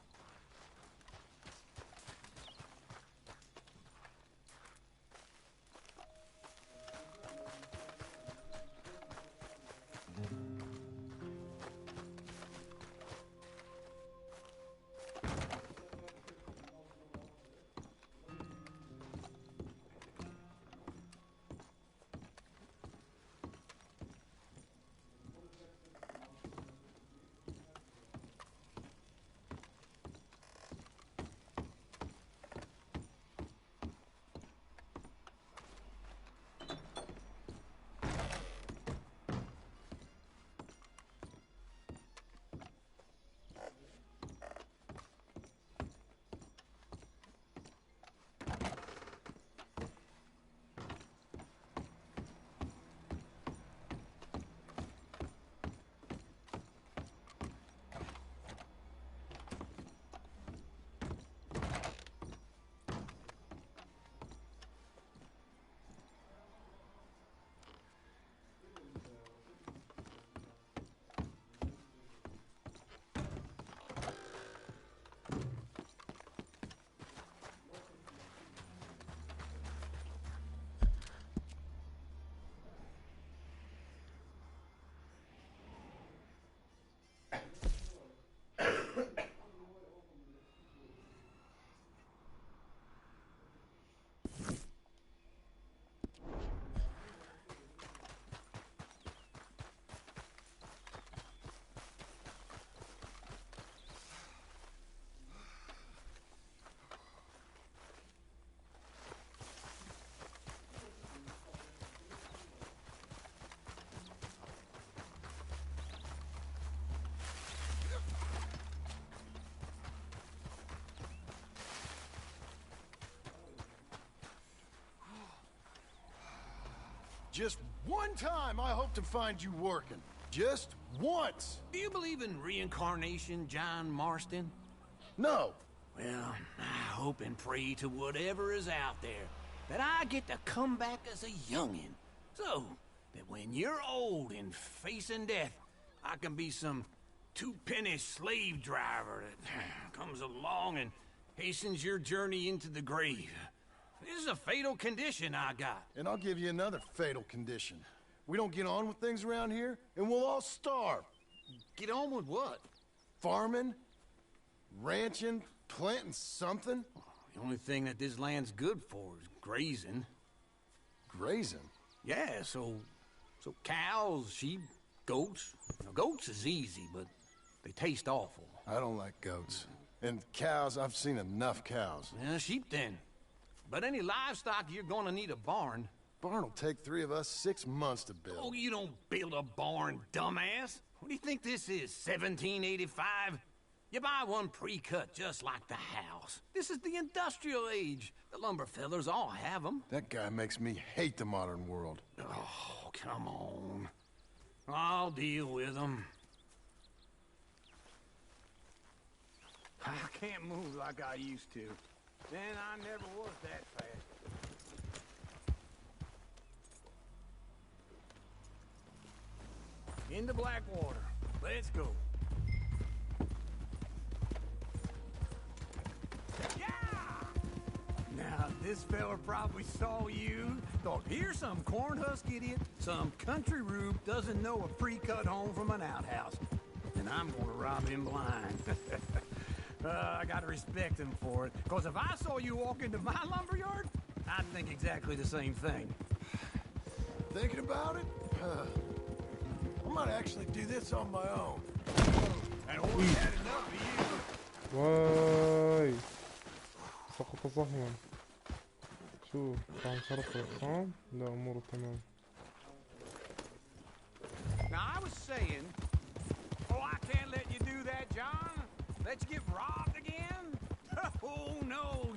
just one time I hope to find you working. Just once. Do you believe in reincarnation, John Marston? No. Well, I hope and pray to whatever is out there that I get to come back as a youngin'. So that when you're old and facing death, I can be some two-penny slave driver that comes along and hastens your journey into the grave. This is a fatal condition I got. And I'll give you another fatal condition. We don't get on with things around here, and we'll all starve. Get on with what? Farming, ranching, planting something. The only thing that this land's good for is grazing. Grazing? Yeah, so cows, sheep, goats. Now, goats is easy, but they taste awful. I don't like goats. And cows, I've seen enough cows. Yeah, sheep then. But any livestock, you're gonna need a barn. Barn will take 3 of us 6 months to build. Oh, you don't build a barn, dumbass. What do you think this is, 1785? You buy one pre-cut just like the house. This is the industrial age. The lumber fellers all have them. That guy makes me hate the modern world. Oh, come on. I'll deal with them. I can't move like I used to. Then I never was that fast. Into Blackwater. Let's go. Yeah! Now, this fella probably saw you, thought, here's some cornhusk idiot, some country rube doesn't know a pre-cut home from an outhouse. And I'm gonna rob him blind. I gotta respect him for it, because if I saw you walk into my lumberyard, I'd think exactly the same thing. Thinking about it? I might actually do this on my own. I always had enough of you. واي سقط صهوا. شوف راح نصرف الرقم. لا اموره تمام. Now I was saying, oh, I can't let you do that, John. Let you get robbed again? Oh no,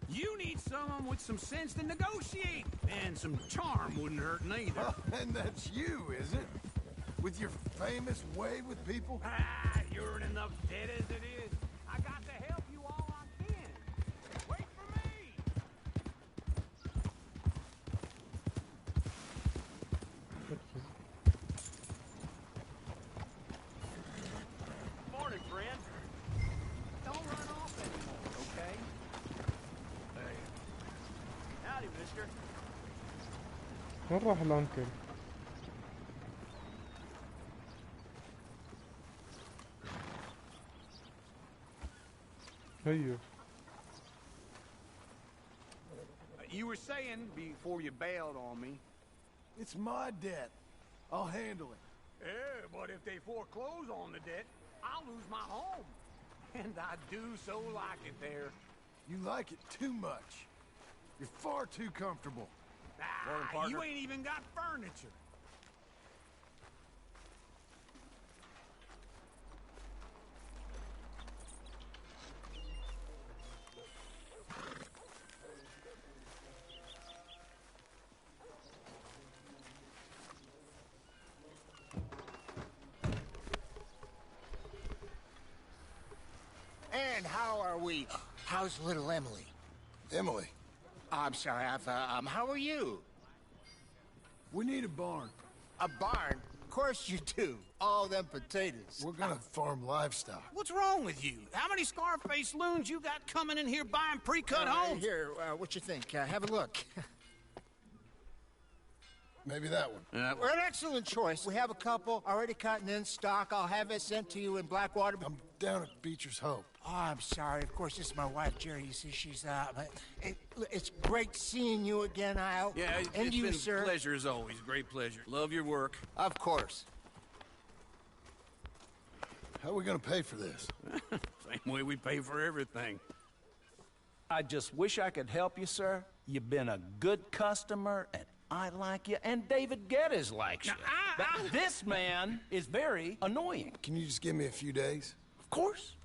you need someone with some sense to negotiate, and some charm wouldn't hurt neither. And that's you, is it? With your famous way with people? Ah, you're in enough debt as it is. I got to help you all I can. Wait for me! Morning, friend. Don't run off anymore, okay? Hey. Howdy, mister. وين راح الانكل؟ هيو. You were saying before you bailed on me. It's my debt. I'll handle it. Yeah, but if they foreclose on the debt, I'll lose my home. And I do so like it there. You like it too much. You're far too comfortable. Ah, you ain't even got furniture. And how are we? How's little Emily? Emily. I'm sorry, how are you? We need a barn. A barn? Of course you do. All them potatoes. We're gonna farm livestock. What's wrong with you? How many Scarface loons you got coming in here buying pre-cut homes? Here, what you think? Have a look. Maybe that one. We're an excellent choice. We have a couple already cut and in stock. I'll have it sent to you in Blackwater. I'm down at Beecher's Hope. Oh, I'm sorry. Of course, this is my wife, Jerry. You see, she's it's great seeing you again, Al. Yeah, and it's you, been sir. a pleasure as always. Great pleasure. Love your work. Of course. How are we gonna pay for this? Same way we pay for everything. I just wish I could help you, sir. You've been a good customer, and I like you, and David Geddes likes you. But this man is very annoying. Can you just give me a few days? Of course.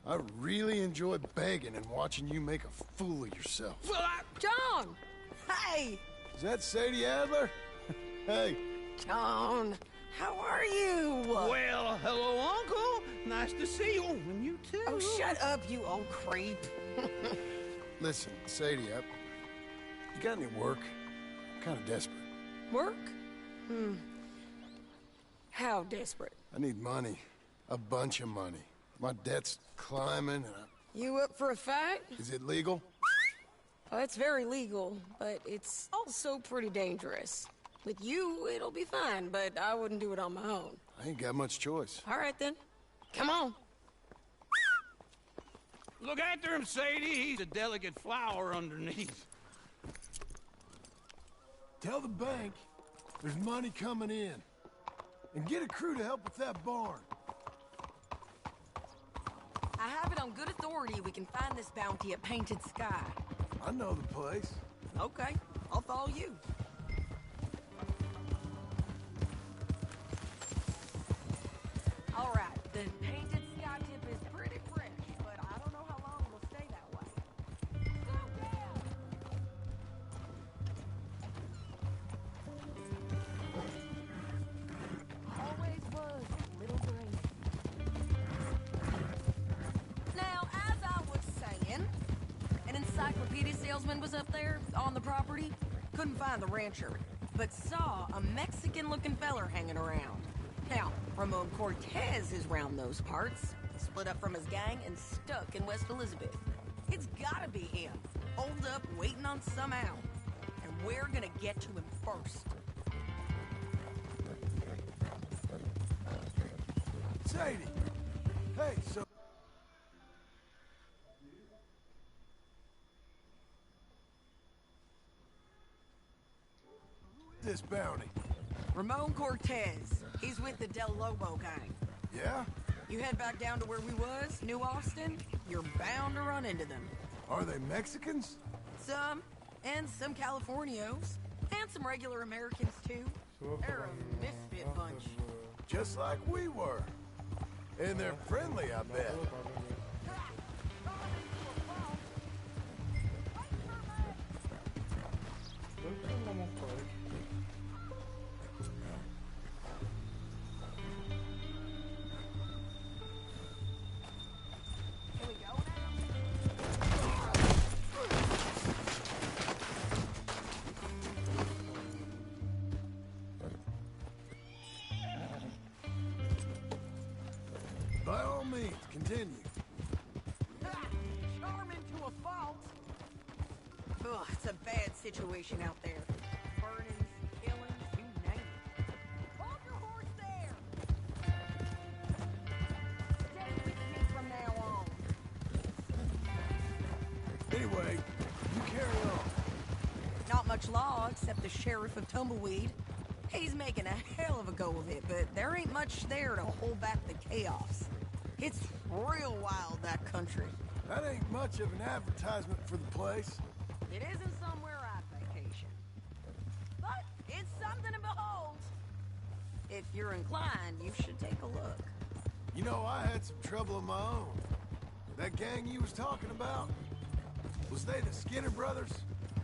I really enjoy begging and watching you make a fool of yourself. John! Hey! Is that Sadie Adler? Hey. John, how are you? Well, hello, Uncle. Nice to see you. And you too. Oh, shut up, you old creep. Listen, Sadie, you got any work? I'm kind of desperate. Work? How desperate? I need money. A bunch of money. My debt's climbing and You up for a fight? Is it legal? Oh, it's very legal, but it's also pretty dangerous. With you, it'll be fine, but I wouldn't do it on my own. I ain't got much choice. All right, then. Come on. Look after him, Sadie. He's a delicate flower underneath. Tell the bank there's money coming in. And get a crew to help with that barn. I have it on good authority we can find this bounty at Painted Sky. I know the place. Okay, I'll follow you. All right, the Painted Sky tip is pretty fresh, but I don't know how long it'll stay that way. Always was a little brainy. Now, as I was saying, an encyclopedia salesman was up there on the property. Couldn't find the rancher, but saw a Mexican-looking feller hanging around. Now, Ramon Cortez is round those parts, split up from his gang and stuck in West Elizabeth. It's gotta be him, holed up waiting on some out. And we're gonna get to him first. Sadie! Hey, so... This bounty. Ramon Cortez. He's with the Del Lobo gang. Yeah? You head back down to where we was, New Austin, you're bound to run into them. Are they Mexicans? Some, and some Californios, and some regular Americans too. They're a misfit bunch. Just like we were. And they're friendly, I bet. By all means, continue. Charming to a fault. Ugh, it's a bad situation out there. Burnings, killings, you name it. Hold your horse there! Stay with me from now on. Anyway, you carry on. Not much law except the sheriff of Tumbleweed. He's making a hell of a go of it, but there ain't much there to hold back the chaos. It's real wild, that country. That ain't much of an advertisement for the place. It isn't somewhere I'd vacation. But it's something to behold. If you're inclined, you should take a look. You know, I had some trouble of my own. That gang you was talking about, was they the Skinner brothers?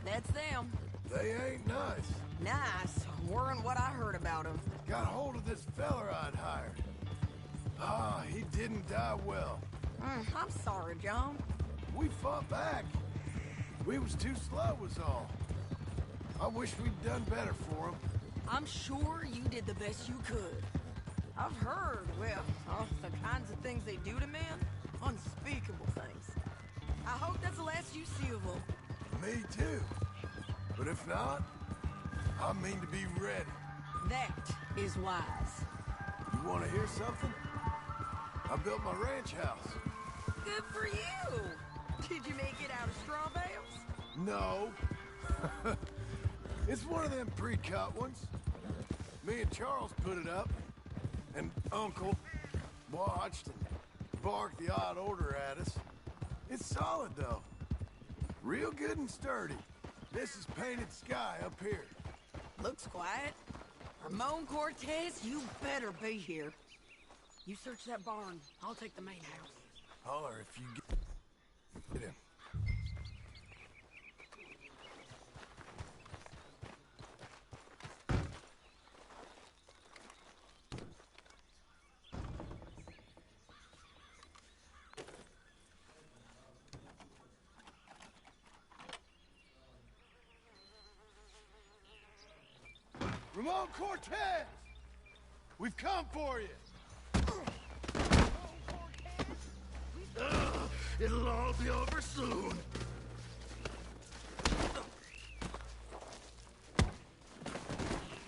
That's them. They ain't nice. Nice weren't what I heard about them. Got hold of this feller I'd hired. Ah, he didn't die well. I'm sorry, John. We fought back. We was too slow was all. I wish we'd done better for him. I'm sure you did the best you could. I've heard, well, the kinds of things they do to men. Unspeakable things. I hope that's the last you see of them. Me too. But if not, I mean to be ready. That is wise. You want to hear something? I built my ranch house. Good for you. Did you make it out of straw bales? No. It's one of them pre-cut ones. Me and Charles put it up, and Uncle watched and barked the odd order at us. It's solid, though. Real good and sturdy. This is Painted Sky up here. Looks quiet. Ramon Cortez, you better be here. You search that barn. I'll take the main house. Holler if you get him. Ramon Cortez! We've come for you! It'll all be over soon.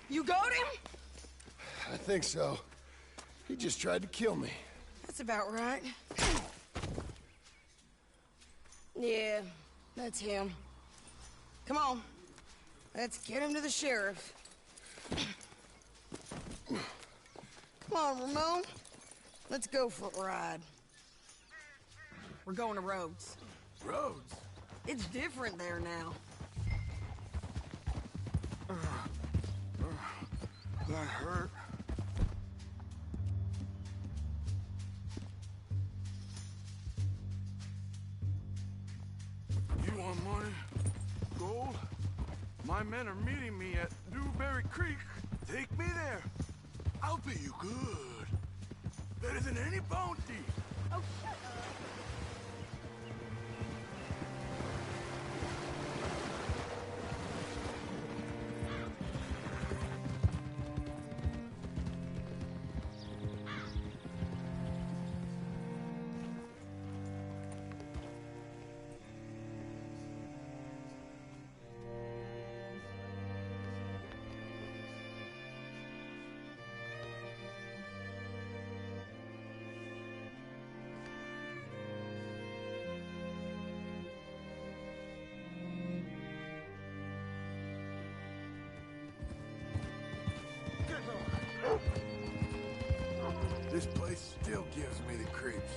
You got him? I think so. He just tried to kill me. That's about right. Yeah, that's him. Come on. Let's get him to the sheriff. Come on, Ramon. Let's go for a ride. We're going to Rhodes. Rhodes? It's different there now. That hurt. You want money? Gold? My men are meeting me at Newberry Creek. Take me there. I'll pay you good. Better than any bounty. Oh, shut up. This place still gives me the creeps.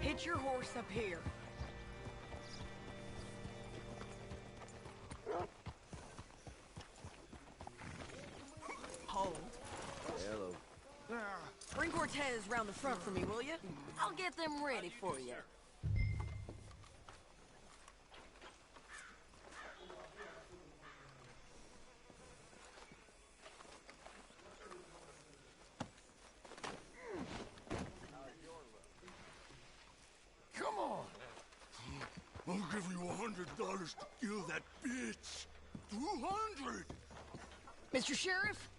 Hitch your horse up here. Hold. Hello. Bring Cortez round the front for me, will you? I'll get them ready for you. Come on! I'll give you $100 to kill that bitch. 200. Mr. Sheriff?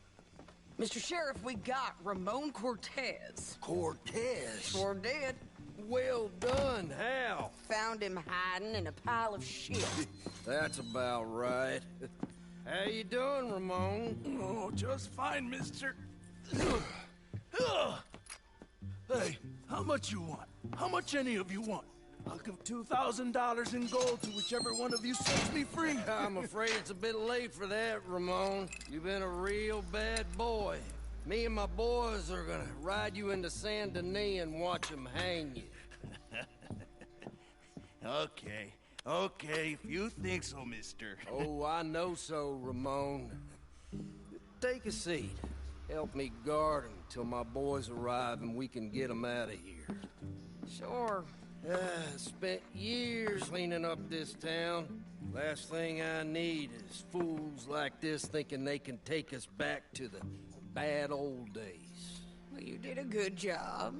Mr. Sheriff, we got Ramon Cortez. Cortez? Sure did. Well done. How? Found him hiding in a pile of shit. That's about right. How you doing, Ramon? Oh, just fine, mister. Hey, how much you want? How much any of you want? I'll give $2,000 in gold to whichever one of you sets me free. I'm afraid it's a bit late for that, Ramon. You've been a real bad boy. Me and my boys are gonna ride you into Saint Denis and watch them hang you. Okay, if you think so, mister. Oh, I know so, Ramon. Take a seat. Help me guard him till my boys arrive and we can get them out of here. Sure. Spent years cleaning up this town. Last thing I need is fools like this thinking they can take us back to the bad old days. Well, you did a good job.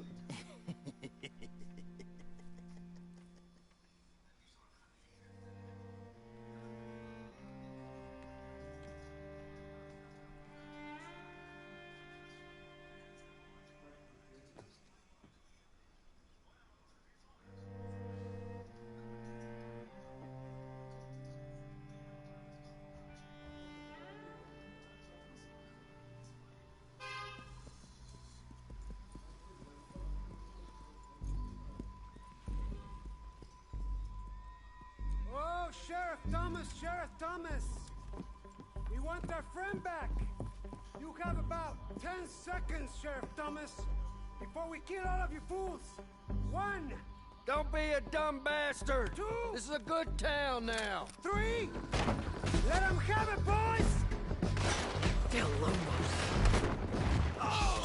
Oh, Sheriff Thomas! We want our friend back! You have about 10 seconds, Sheriff Thomas, before we kill all of you fools! 1! Don't be a dumb bastard! 2! This is a good town now! 3! Let them have it, boys! Del Lomos. Oh!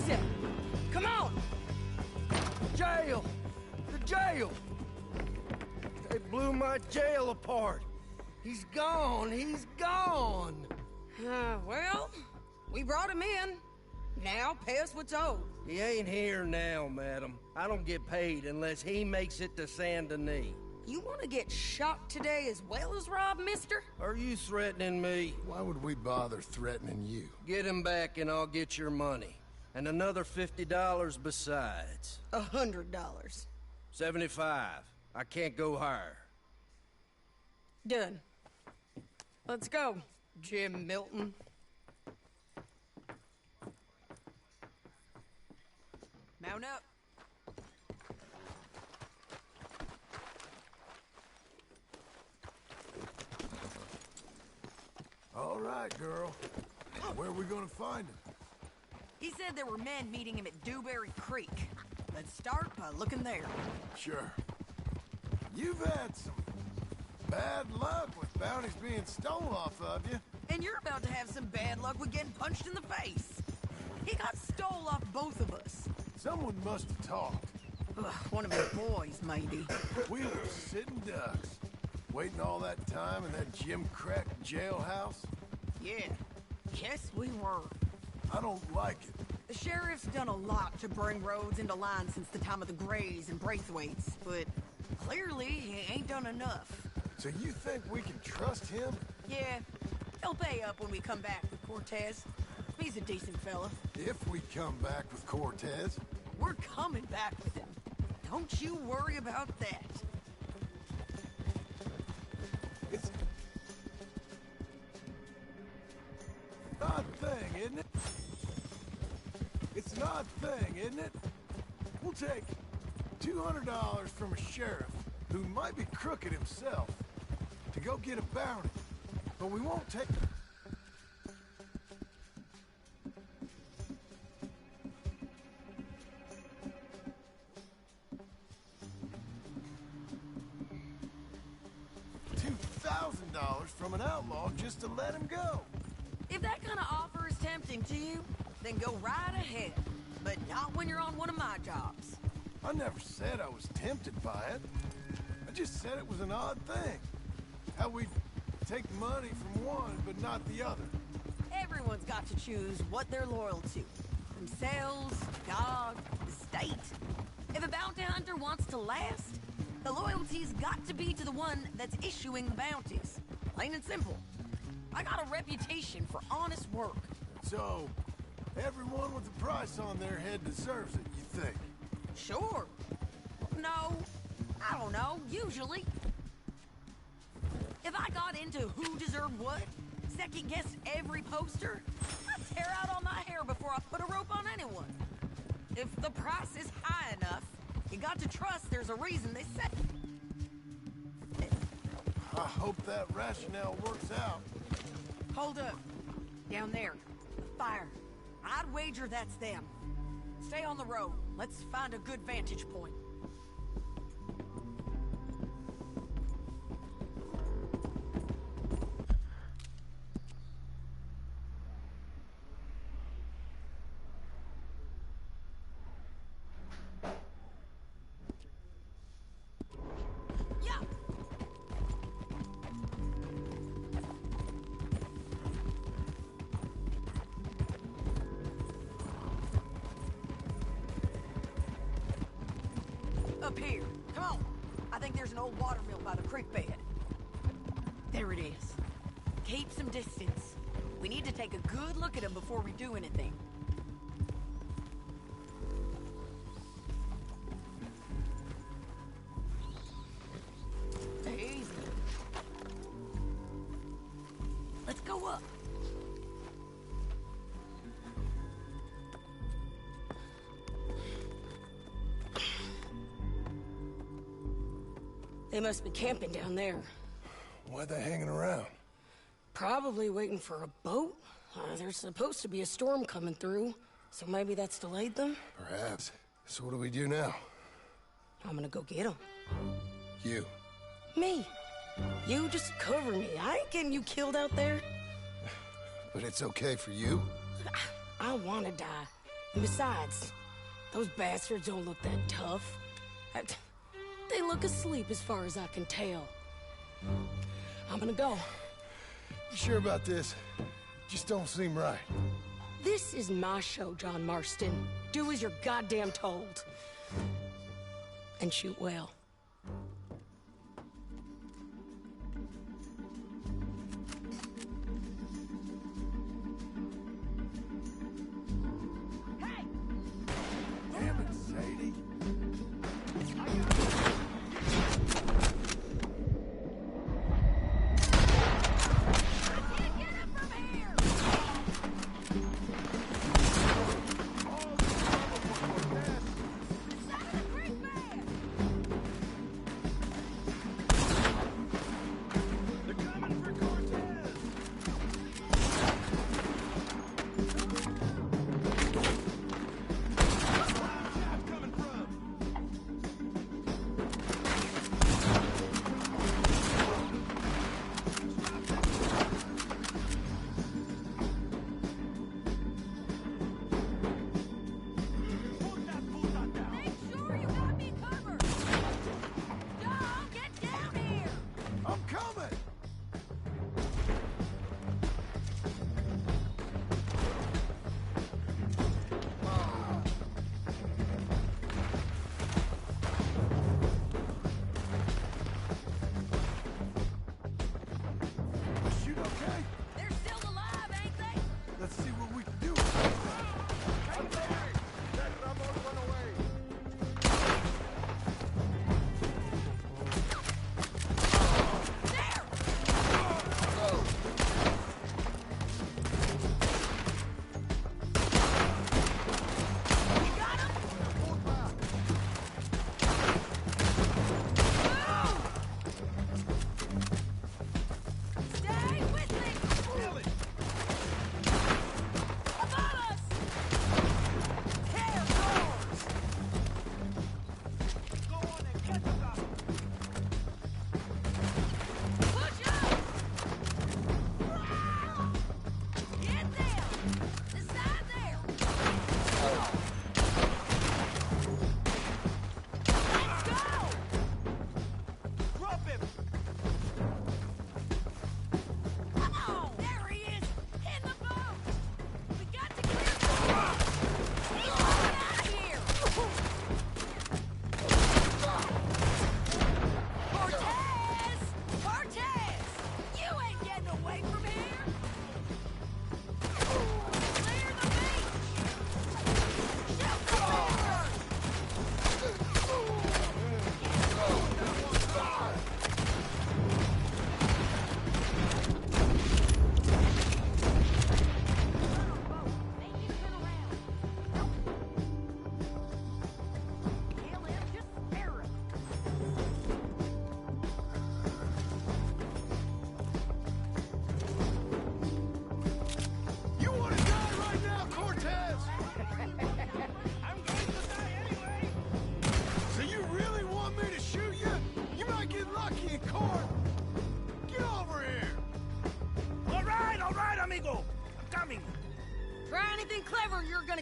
him! Come on! Jail! The jail! They blew my jail apart. He's gone. He's gone. Well, we brought him in. Now pay us what's owed. He ain't here now, madam. I don't get paid unless he makes it to Saint Denis. You want to get shot today as well as rob, mister? Are you threatening me? Why would we bother threatening you? Get him back and I'll get your money. And another $50 besides. $100. 75. I can't go higher. Done. Let's go, Jim Milton. Mount up. All right, girl. Where are we gonna find him? He said there were men meeting him at Dewberry Creek. Let's start by looking there. Sure. You've had some bad luck with bounties being stolen off of you. And you're about to have some bad luck with getting punched in the face. He got stole off both of us. Someone must have talked. Ugh, one of his boys, maybe. We were sitting ducks, waiting all that time in that Jim Crack jailhouse. Yeah, yes we were. I don't like it. The sheriff's done a lot to bring roads into line since the time of the Grays and Braithwaites, but clearly he ain't done enough. So you think we can trust him? Yeah, he'll pay up when we come back with Cortez. He's a decent fella. If we come back with Cortez. We're coming back with him. Don't you worry about that. It's an odd thing, isn't it? It's an odd thing, isn't it? We'll take $200 from a sheriff who might be crooked himself to go get a bounty, but we won't take... $2,000 from an outlaw just to let him go. If that kind of offer is tempting to you, then go right ahead. But not when you're on one of my jobs. I never said I was tempted by it. I just said it was an odd thing. How we take money from one but not the other. Everyone's got to choose what they're loyal to. Themselves, God, the state. If a bounty hunter wants to last, the loyalty's got to be to the one that's issuing the bounties. Plain and simple. I got a reputation for honest work. So, everyone with a price on their head deserves it, you think? Sure. No, I don't know, usually. If I got into who deserved what, second-guessed every poster, I'd tear out all my hair before I put a rope on anyone. If the price is high enough, you got to trust there's a reason they set it. I hope that rationale works out. Hold up. Down there. The fire. I'd wager that's them. Stay on the road. Let's find a good vantage point. Up here. Come on. I think there's an old water mill by the creek bed. There it is. Keep some distance. We need to take a good look at him before we do anything. Easy. Let's go up. They must be camping down there. Why are they hanging around? Probably waiting for a boat. There's supposed to be a storm coming through, so maybe that's delayed them? Perhaps. So what do we do now? I'm gonna go get them. You. Me. You just cover me. I ain't getting you killed out there. But it's okay for you? I wanna die. And besides, those bastards don't look that tough. They look asleep as far as I can tell. I'm gonna go. You sure about this? Just don't seem right. This is my show, John Marston. Do as you're goddamn told. And shoot well. Damn it, Sadie.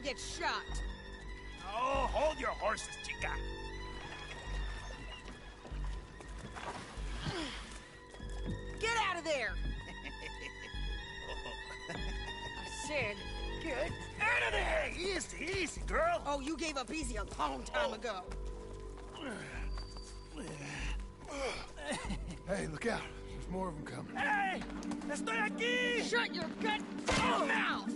Get shot. Oh, hold your horses, chica. Get out of there. I said, get Out of there! Easy, easy, girl. Oh, you gave up easy a long time ago. Hey, look out. There's more of them coming. Hey! Estoy aquí! Shut your goddamn mouth!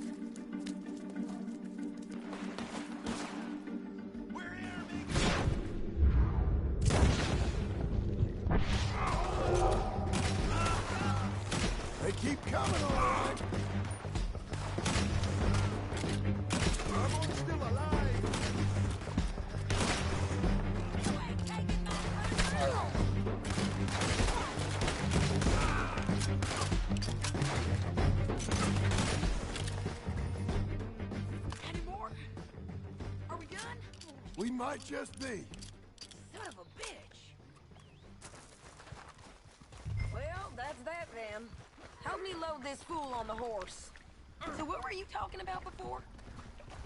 They keep coming, all right. I'm still alive. Any more? Are we done? We might just be. Son of a bitch. Well, that's that then. Help me load this fool on the horse. So what were you talking about before?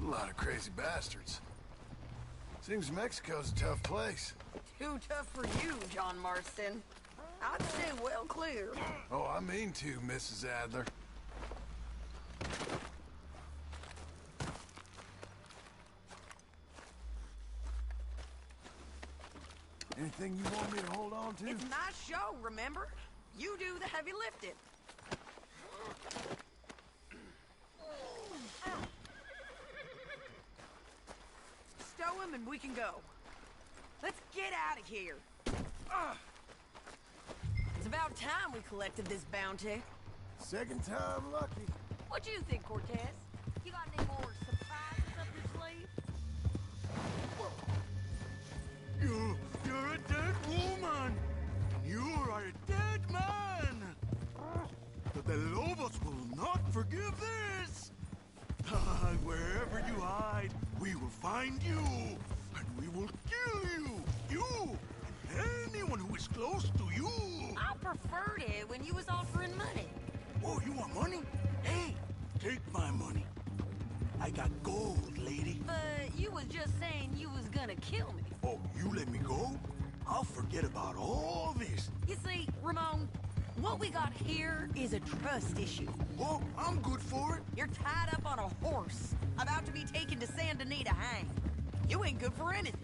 A lot of crazy bastards. Seems Mexico's a tough place. Too tough for you, John Marston. I'd stay well clear. Oh, I mean to, Mrs. Adler. Anything you want me to hold on to? It's my show, remember? You do the heavy lifting. Stow him and we can go. Let's get out of here. It's about time we collected this bounty. Second time lucky. What do you think, Cortez? You got any more surprises up your sleeve? You're a dead woman! You are a dead man! The Lobos will not forgive this! Wherever you hide, we will find you! And we will kill you! You! And anyone who is close to you! I preferred it when you was offering money. Oh, you want money? Hey, take my money. I got gold, lady. But you was just saying you was gonna kill me. Oh, you let me go? I'll forget about all this. You see, Ramon, what we got here is a trust issue. Oh, I'm good for it. You're tied up on a horse, about to be taken to Saint Denis to hang. You ain't good for anything.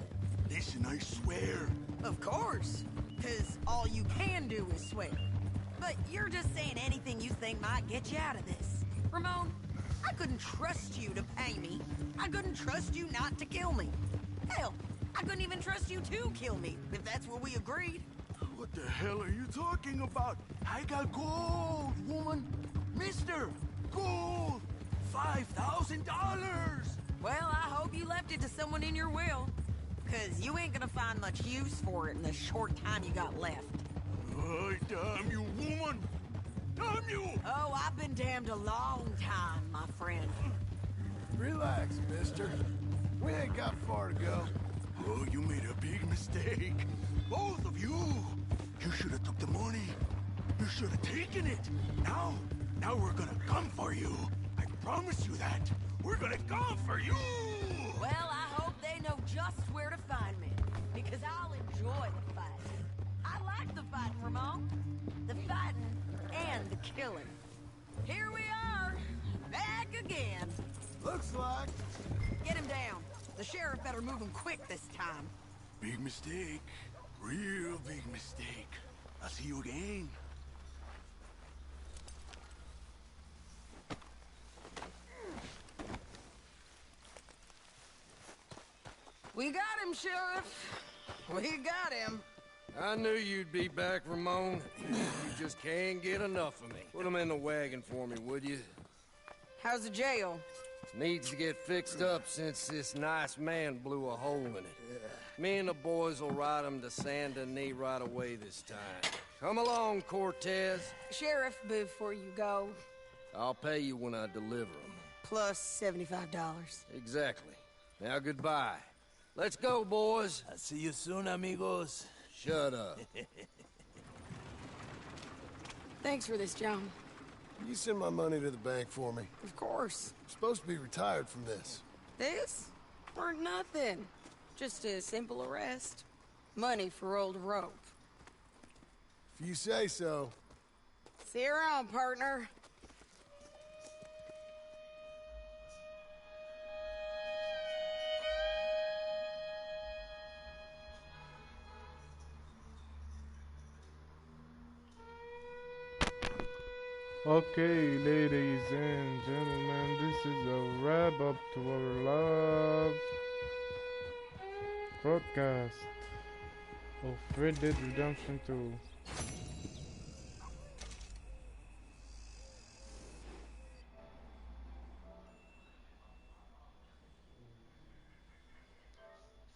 Listen, I swear. Of course, because all you can do is swear. But you're just saying anything you think might get you out of this. Ramon, I couldn't trust you to pay me. I couldn't trust you not to kill me. Hell, I couldn't even trust you to kill me, if that's what we agreed. What the hell are you talking about? I got gold, woman. Mister, gold. $5,000. Well, I hope you left it to someone in your will. Because you ain't gonna find much use for it in the short time you got left. Oh, damn you, woman! Damn you! Oh, I've been damned a long time, my friend. Relax, mister. We ain't got far to go. Oh, you made a big mistake. Both of you. You should have took the money. You should have taken it. Now we're gonna come for you. I promise you that. We're gonna come for you! Well, I hope they know just where to find me. Because I'll enjoy the fight. I like the fight, Ramon. The fighting and the killing. Here we are, back again. Looks like. Get him down. The sheriff better move him quick this time. Big mistake. Real big mistake. I'll see you again. We got him, Sheriff. We got him. I knew you'd be back, Ramon. You just can't get enough of me. Put him in the wagon for me, would you? How's the jail? Needs to get fixed up since this nice man blew a hole in it. Me and the boys will ride him to Saint Denis right away this time. Come along, Cortez. Sheriff, before you go... I'll pay you when I deliver him. Plus $75. Exactly. Now goodbye. Let's go, boys. I'll see you soon, amigos. Shut up. Thanks for this, John. You send my money to the bank for me. Of course. I'm supposed to be retired from this. This? For nothing. Just a simple arrest. Money for old rope. If you say so. See you around, partner. Okay, ladies and gentlemen, this is a wrap up to our live broadcast of Red Dead Redemption 2.